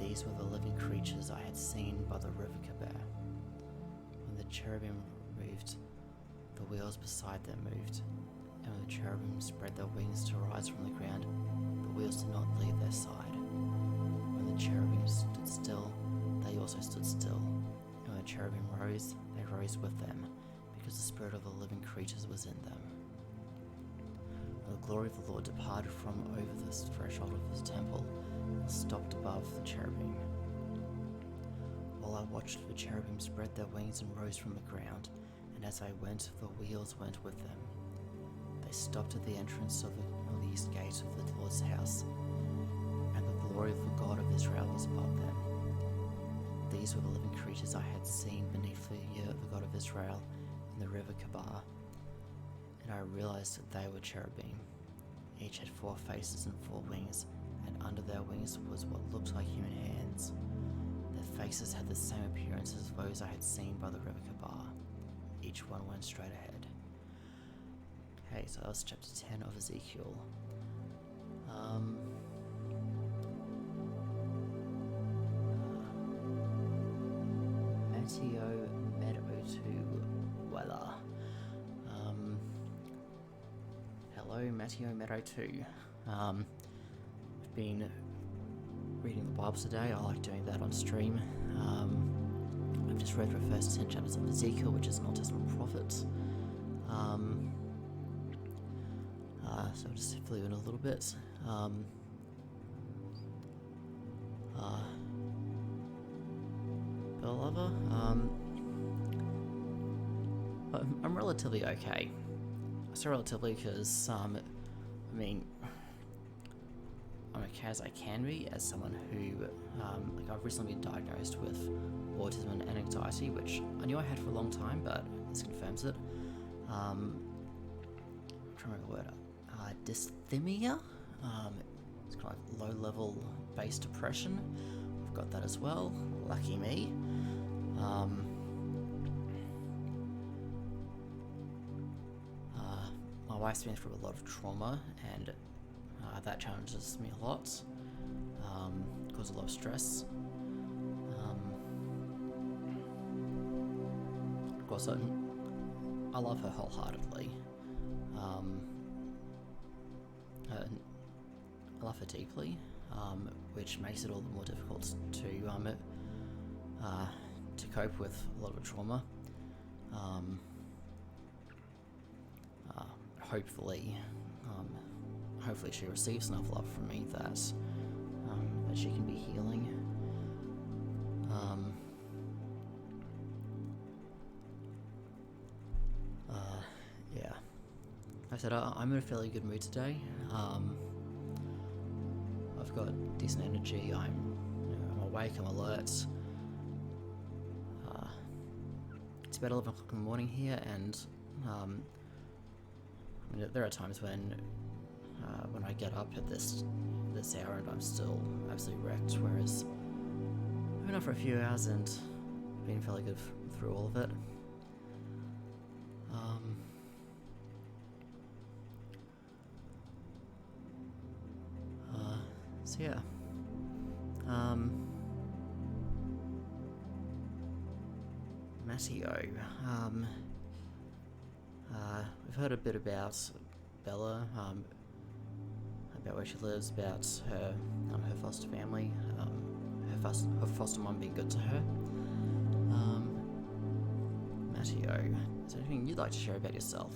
These were the living creatures I had seen by the river Kebar. When the cherubim moved, the wheels beside them moved, and when the cherubim spread their wings to rise from the ground, the wheels did not leave their side. When the cherubim stood still, they also stood still, and when the cherubim rose, they rose with them, because the spirit of the living creatures was in them. When the glory of the Lord departed from over the threshold of his temple and stopped above the cherubim. While I watched, the cherubim spread their wings and rose from the ground, and as I went, the wheels went with them. They stopped at the entrance of the east gate of the Lord's house, and the glory of the God of Israel was above them. These were the living creatures I had seen beneath the ear of the God of Israel in the river Kebar, and I realized that they were cherubim. Each had 4 faces and 4 wings, and under their wings was what looked like human hands. Their faces had the same appearance as those I had seen by the river Kebar. Each one went straight ahead. Okay, so that was chapter 10 of Ezekiel. Mateo Medo2 Weller. Hello, Mateo Medo2. I've been reading the Bible today. I like doing that on stream. I've just read the first 10 chapters of Ezekiel, which is an Old Testament prophet. So I'll just fill you in a little bit. Bell lover. I'm relatively okay. I say relatively because, I mean, I'm okay as I can be as someone who, like I've recently been diagnosed with autism and anxiety, which I knew I had for a long time, but this confirms it. I'm trying to remember the word. Dysthymia. It's kind of like low-level base depression. I've got that as well. Lucky me. My wife's been through a lot of trauma, and that challenges me a lot. Causes a lot of stress. Of course, I love her wholeheartedly. I love her deeply, which makes it all the more difficult to cope with a lot of trauma. Hopefully she receives enough love from me that she can be healing. Yeah. Like I said, I'm in a fairly good mood today. I've got decent energy. I'm awake. I'm alert. It's about 11 o'clock in the morning here, and there are times when I get up at this hour and I'm still absolutely wrecked. Whereas I've been up for a few hours and been fairly good through all of it. So yeah. Mateo. We've heard a bit about Bella, about where she lives, about her foster family, her foster mom being good to her. Mateo, is there anything you'd like to share about yourself?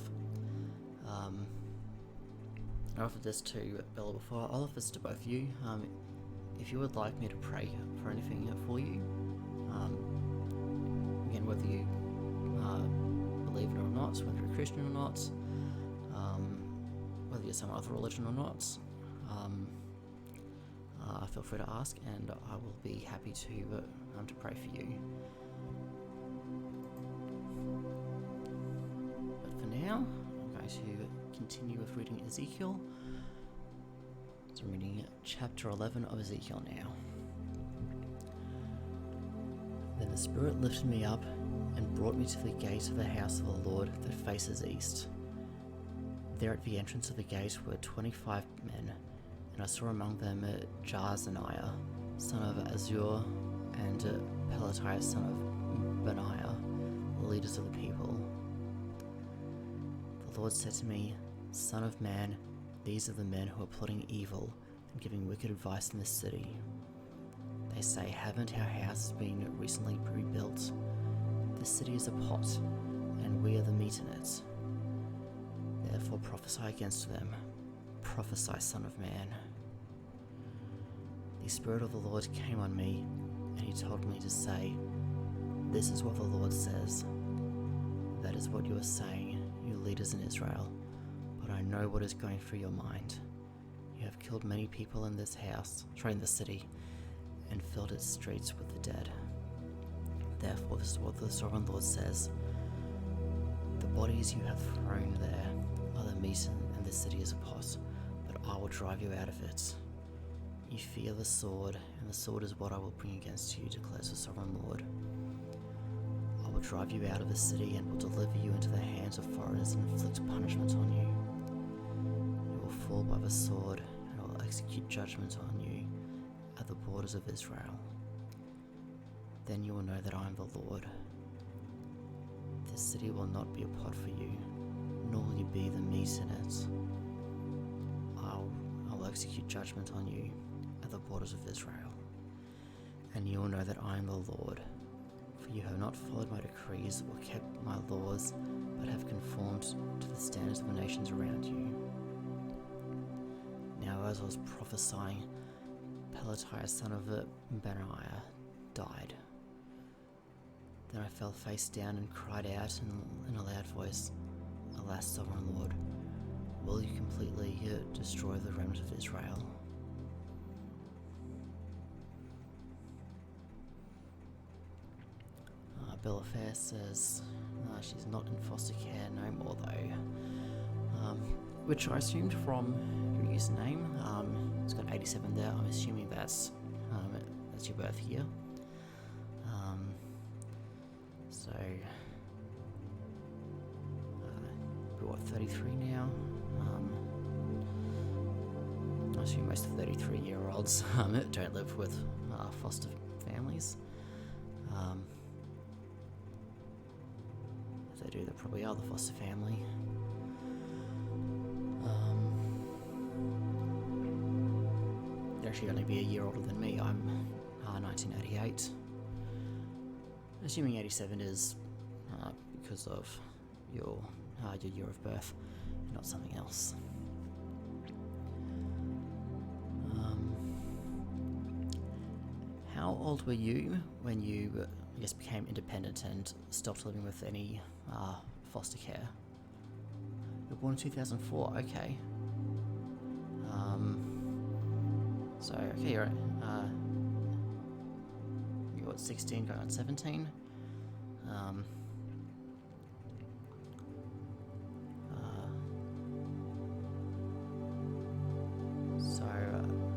I offered this to Bella before. I'll offer this to both of you. If you would like me to pray for anything for you, again, whether you believe it or not, whether you're a Christian or not, whether you're some other religion or not, feel free to ask, and I will be happy to pray for you. But for now, I'm going to continue with reading Ezekiel. So I'm reading chapter 11 of Ezekiel now. Then the Spirit lifted me up and brought me to the gate of the house of the Lord that faces east. There at the entrance of the gate were 25 men, and I saw among them Jaazaniah, son of Azur, and Pelatiah, son of Benaiah, the leaders of the people. The Lord said to me, "Son of man, these are the men who are plotting evil and giving wicked advice in this city. They say, haven't our houses been recently rebuilt? This city is a pot, and we are the meat in it. Therefore prophesy against them. Prophesy, son of man." The Spirit of the Lord came on me, and he told me to say, "This is what the Lord says. That is what you are saying, you leaders in Israel, but I know what is going through your mind. You have killed many people in this city, and filled its streets with the dead. Therefore, this is what the sovereign Lord says. The bodies you have thrown there are the meat, and this city is a pot, but I will drive you out of it. You fear the sword, and the sword is what I will bring against you, declares the sovereign Lord. I will drive you out of the city and will deliver you into the hands of foreigners and inflict punishment on you. You will fall by the sword, and I will execute judgment on you at the borders of Israel. Then you will know that I am the Lord. This city will not be a pot for you, nor will you be the meat in it. I will execute judgment on you at the borders of Israel. And you will know that I am the Lord, for you have not followed my decrees or kept my laws, but have conformed to the standards of the nations around you." Now as I was prophesying, Pelatiah, son of Benaiah, died. Then I fell face down and cried out in a loud voice, "Alas, sovereign Lord, will you completely destroy the remnant of Israel?" Bill Fair says she's not in foster care no more though, which I assumed from your username. It's got 87 there. I'm assuming that's your birth year. So we're what, 33 now? I assume most 33-year-olds don't live with foster families. If they do, they probably are the foster family. They're actually only be a year older than me. I'm 1988. Assuming 87 is because of your year of birth, and not something else. How old were you when you, became independent and stopped living with any foster care? You were born in 2004. Okay. You're what, 16 going on 17?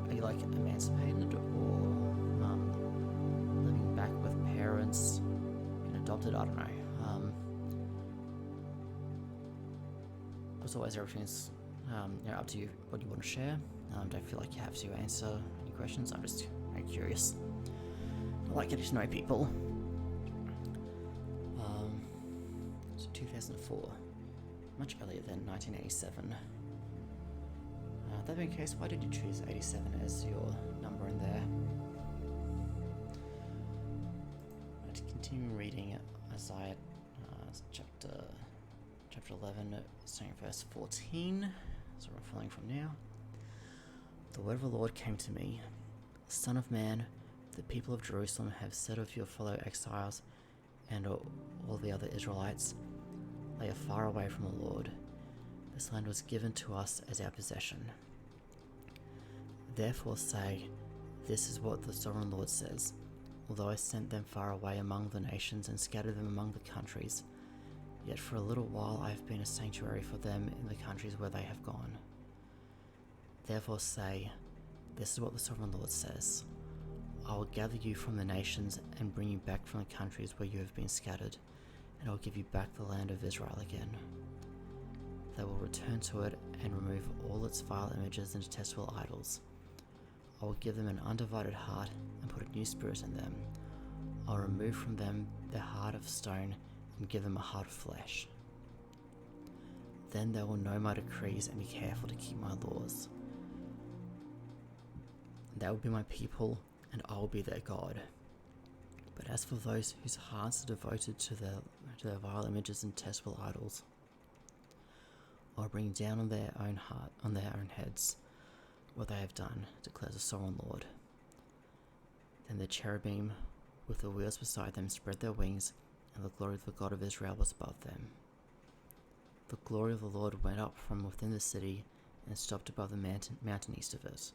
Are you like emancipated or living back with parents, being adopted? I don't know. As always, everything's up to you what you want to share. Don't feel like you have to answer any questions. I'm just curious. I like getting to know people. So 2004, much earlier than 1987. That being the case, why did you choose 87 as your number in there? To continue reading Isaiah chapter 11, starting verse 14. So we're following from now. The word of the Lord came to me, "Son of man, the people of Jerusalem have said of your fellow exiles and all the other Israelites, they are far away from the Lord. This land was given to us as our possession. Therefore say, This is what the Sovereign Lord says. Although I sent them far away among the nations and scattered them among the countries, yet for a little while I have been a sanctuary for them in the countries where they have gone. Therefore say, this is what the Sovereign Lord says. I will gather you from the nations and bring you back from the countries where you have been scattered, and I will give you back the land of Israel again. They will return to it and remove all its vile images and detestable idols. I will give them an undivided heart and put a new spirit in them. I will remove from them their heart of stone and give them a heart of flesh. Then they will know my decrees and be careful to keep my laws. They will be my people, and I will be their God. But as for those whose hearts are devoted to their vile images and detestable idols, I will bring down on their own heads what they have done, declares the Sovereign Lord. Then the cherubim with the wheels beside them spread their wings, and the glory of the God of Israel was above them. The glory of the Lord went up from within the city and stopped above the mountain east of it.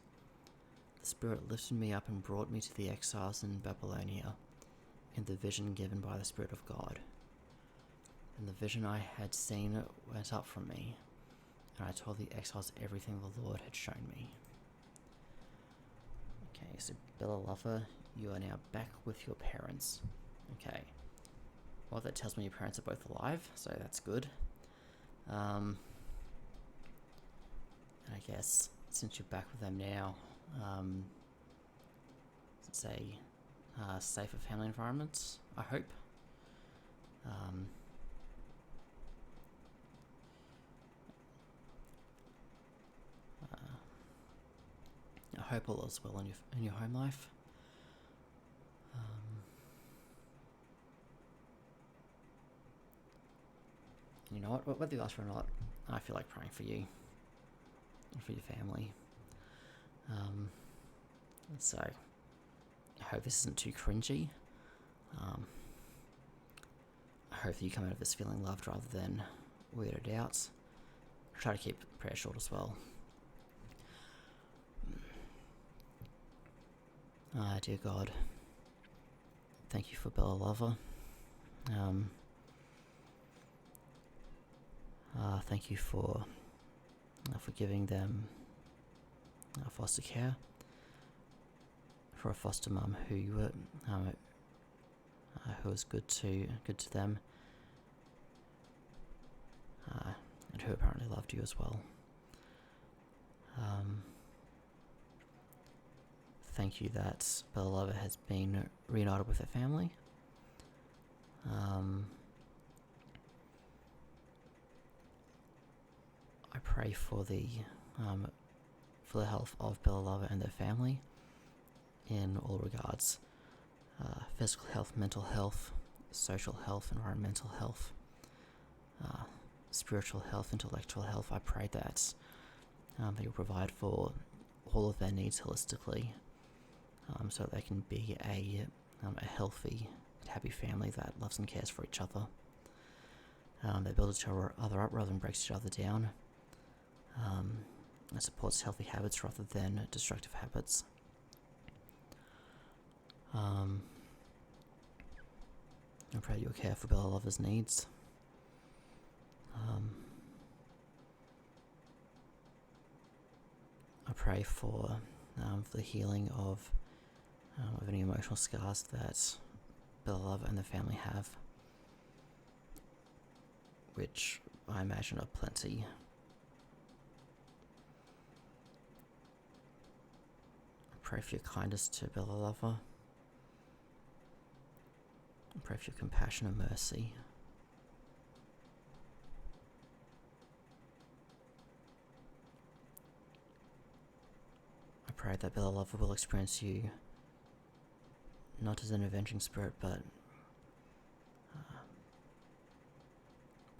The Spirit lifted me up and brought me to the exiles in Babylonia, in the vision given by the Spirit of God. And the vision I had seen went up from me, and I told the exiles everything the Lord had shown me. Okay, so Bella Lover, you are now back with your parents. Okay. Well, that tells me your parents are both alive, so that's good. And I guess since you're back with them now, it's a safer family environment, I hope. I hope all is well in your home life. You know what? Whether you ask for or not, I feel like praying for you and for your family. So I hope this isn't too cringy. I hope that you come out of this feeling loved rather than weirded out. Try to keep prayer short as well. Dear God, thank you for Bella Lover. Thank you for giving them foster care, for a foster mum who was good to them, and who apparently loved you as well. Thank you that Bella Lover has been reunited with her family. I pray for the health of Bella Lover and their family in all regards: physical health, mental health, social health, environmental health, spiritual health, intellectual health. I pray that you'll provide for all of their needs holistically, so that they can be a healthy and happy family that loves and cares for each other. They build each other up rather than breaks each other down. It supports healthy habits rather than destructive habits. I pray you'll care for Bella Lover's needs. I pray for the healing of any emotional scars that Bella Lover and the family have, which I imagine are plenty. I pray for your kindness to Bella Lover. I pray for your compassion and mercy. I pray that Bella Lover will experience you not as an avenging spirit, but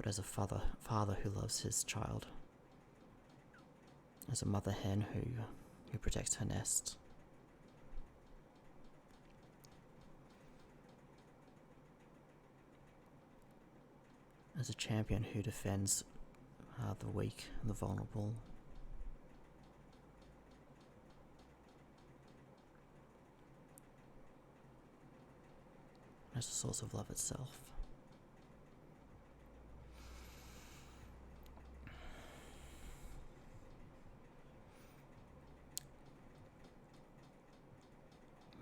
as a father who loves his child, as a mother hen who protects her nest. As a champion who defends the weak and the vulnerable. as the source of love itself.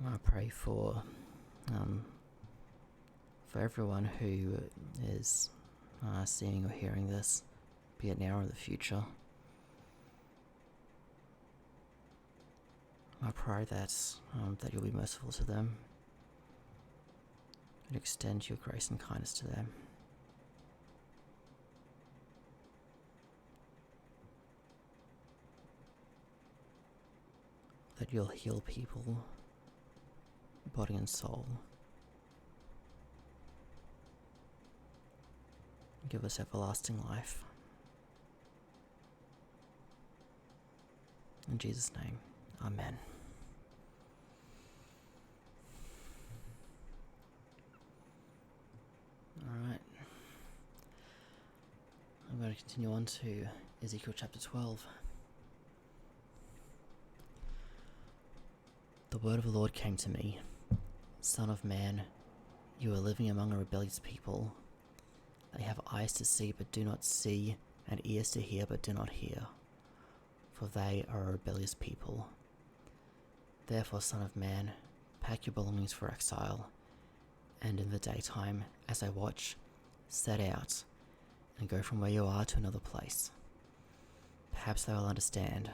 I pray for everyone who is seeing or hearing this, be it now or in the future. I pray that you'll be merciful to them and extend your grace and kindness to them. That you'll heal people, body and soul. Give us everlasting life. In Jesus' name, Amen. Alright. I'm going to continue on to Ezekiel chapter 12. The word of the Lord came to me, Son of man, you are living among a rebellious people. They have eyes to see but do not see, and ears to hear but do not hear, for they are a rebellious people. Therefore, Son of man, pack your belongings for exile, and in the daytime, as I watch, set out, and go from where you are to another place. Perhaps they will understand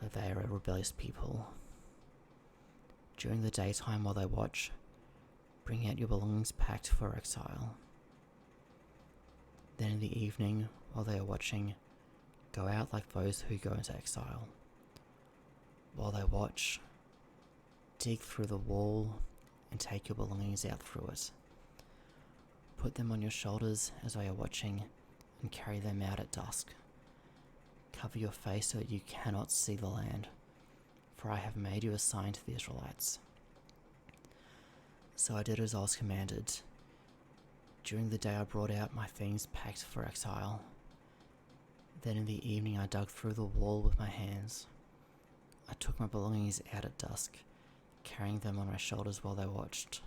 that they are a rebellious people. During the daytime while they watch, bring out your belongings packed for exile. Then in the evening, while they are watching, go out like those who go into exile. While they watch, dig through the wall and take your belongings out through it. Put them on your shoulders as they are watching and carry them out at dusk. Cover your face so that you cannot see the land, for I have made you a sign to the Israelites. So I did as I was commanded. During the day I brought out my things packed for exile. Then in the evening I dug through the wall with my hands. I took my belongings out at dusk, carrying them on my shoulders while they watched.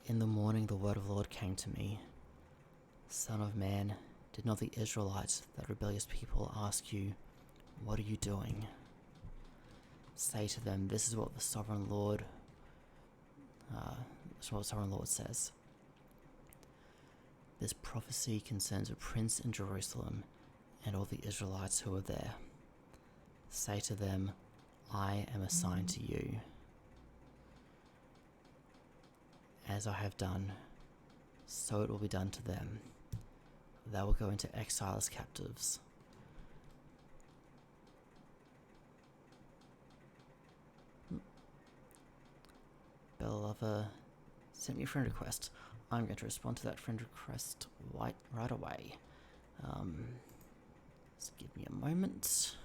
In the morning the word of the Lord came to me. Son of man, did not the Israelites, that rebellious people, ask you, what are you doing? Say to them, this is what the sovereign Lord says. This prophecy concerns a prince in Jerusalem and all the Israelites who are there. Say to them, I am a sign to you. As I have done, so it will be done to them. They will go into exile as captives. Bella Lover sent me a friend request. I'm going to respond to that friend request right away. Just give me a moment.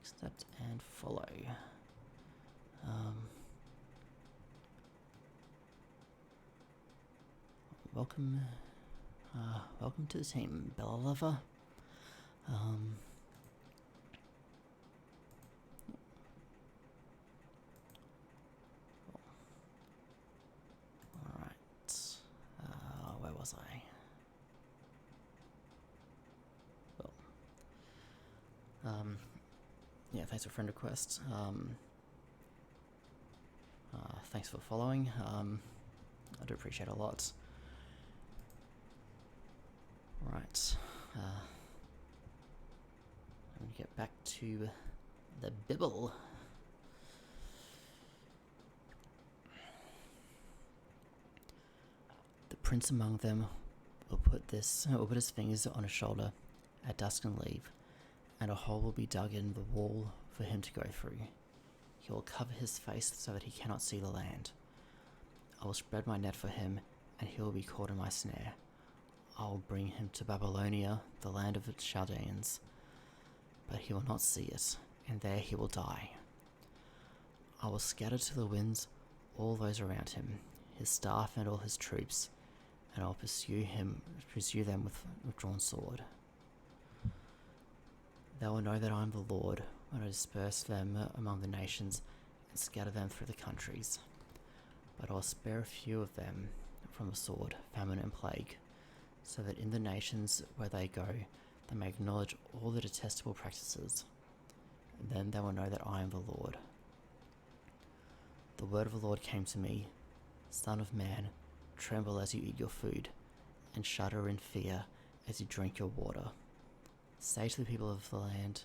Accept and follow. Welcome to the team, Bella Lover. Alright. Where was I? Yeah, thanks for friend request. Thanks for following. I do appreciate it a lot. Right. I'm going to get back to the Bible. The prince among them will put his fingers on his shoulder at dusk and leave, and a hole will be dug in the wall for him to go through. He will cover his face so that he cannot see the land. I will spread my net for him, and he will be caught in my snare. I will bring him to Babylonia, the land of the Chaldeans, but he will not see it, and there he will die. I will scatter to the winds all those around him, his staff and all his troops, and I'll pursue them with drawn sword. They will know that I am the Lord when I disperse them among the nations and scatter them through the countries. But I'll spare a few of them from the sword, famine, and plague, so that in the nations where they go, they may acknowledge all the detestable practices. And then they will know that I am the Lord. The word of the Lord came to me, Son of man, tremble as you eat your food, and shudder in fear as you drink your water. Say to the people of the land,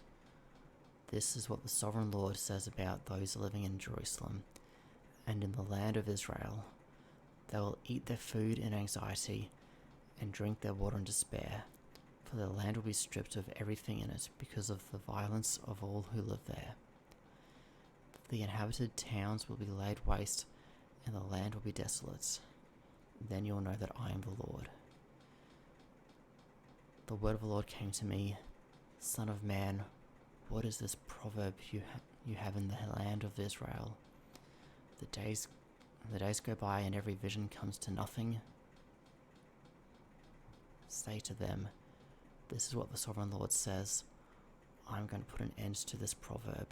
this is what the sovereign Lord says about those living in Jerusalem and in the land of Israel. They will eat their food in anxiety and drink their water in despair, for the land will be stripped of everything in it because of the violence of all who live there. The inhabited towns will be laid waste, and the land will be desolate. Then you will know that I am the Lord. The word of the Lord came to me, Son of man, what is this proverb you have in the land of Israel? The days go by and every vision comes to nothing. Say to them, this is what the sovereign Lord says, I am going to put an end to this proverb,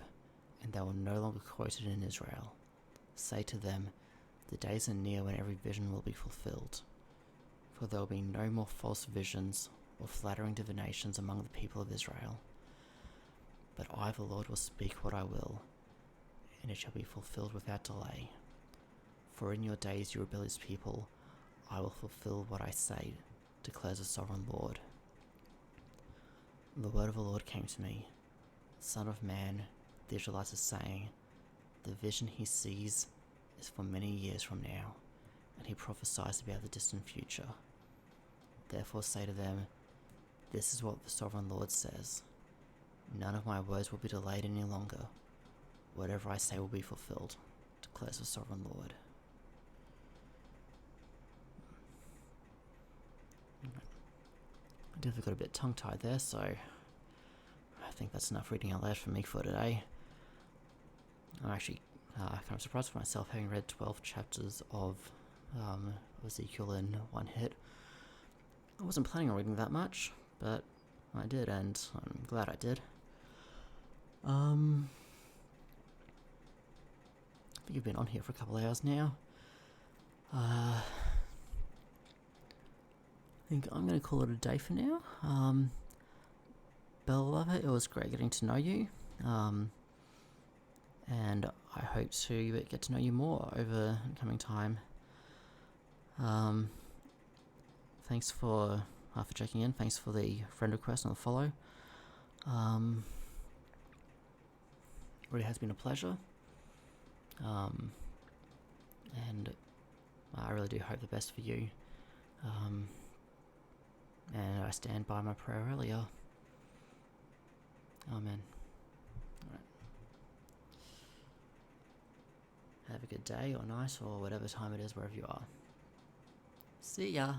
and they will no longer quote it in Israel. Say to them, the days are near when every vision will be fulfilled, for there will be no more false visions or flattering divinations among the people of Israel. But I, the Lord, will speak what I will, and it shall be fulfilled without delay. For in your days, you rebellious people, I will fulfill what I say, declares the sovereign Lord. The word of the Lord came to me, Son of man, the Israelites are saying, the vision he sees is for many years from now, and he prophesies about the distant future. Therefore say to them, this is what the sovereign Lord says, none of my words will be delayed any longer. Whatever I say will be fulfilled, declares the sovereign Lord. I definitely got a bit tongue-tied there, so I think that's enough reading out loud for me for today. I'm actually kind of surprised for myself having read 12 chapters of Ezekiel in one hit. I wasn't planning on reading that much, but I did, and I'm glad I did. I think you've been on here for a couple of hours now. I think I'm going to call it a day for now. Bella Lover, it was great getting to know you. And I hope to get to know you more over coming time. Thanks for checking in. Thanks for the friend request and the follow. It really has been a pleasure. And I really do hope the best for you. And I stand by my prayer earlier. Amen. Alright. Have a good day or night or whatever time it is wherever you are. See ya.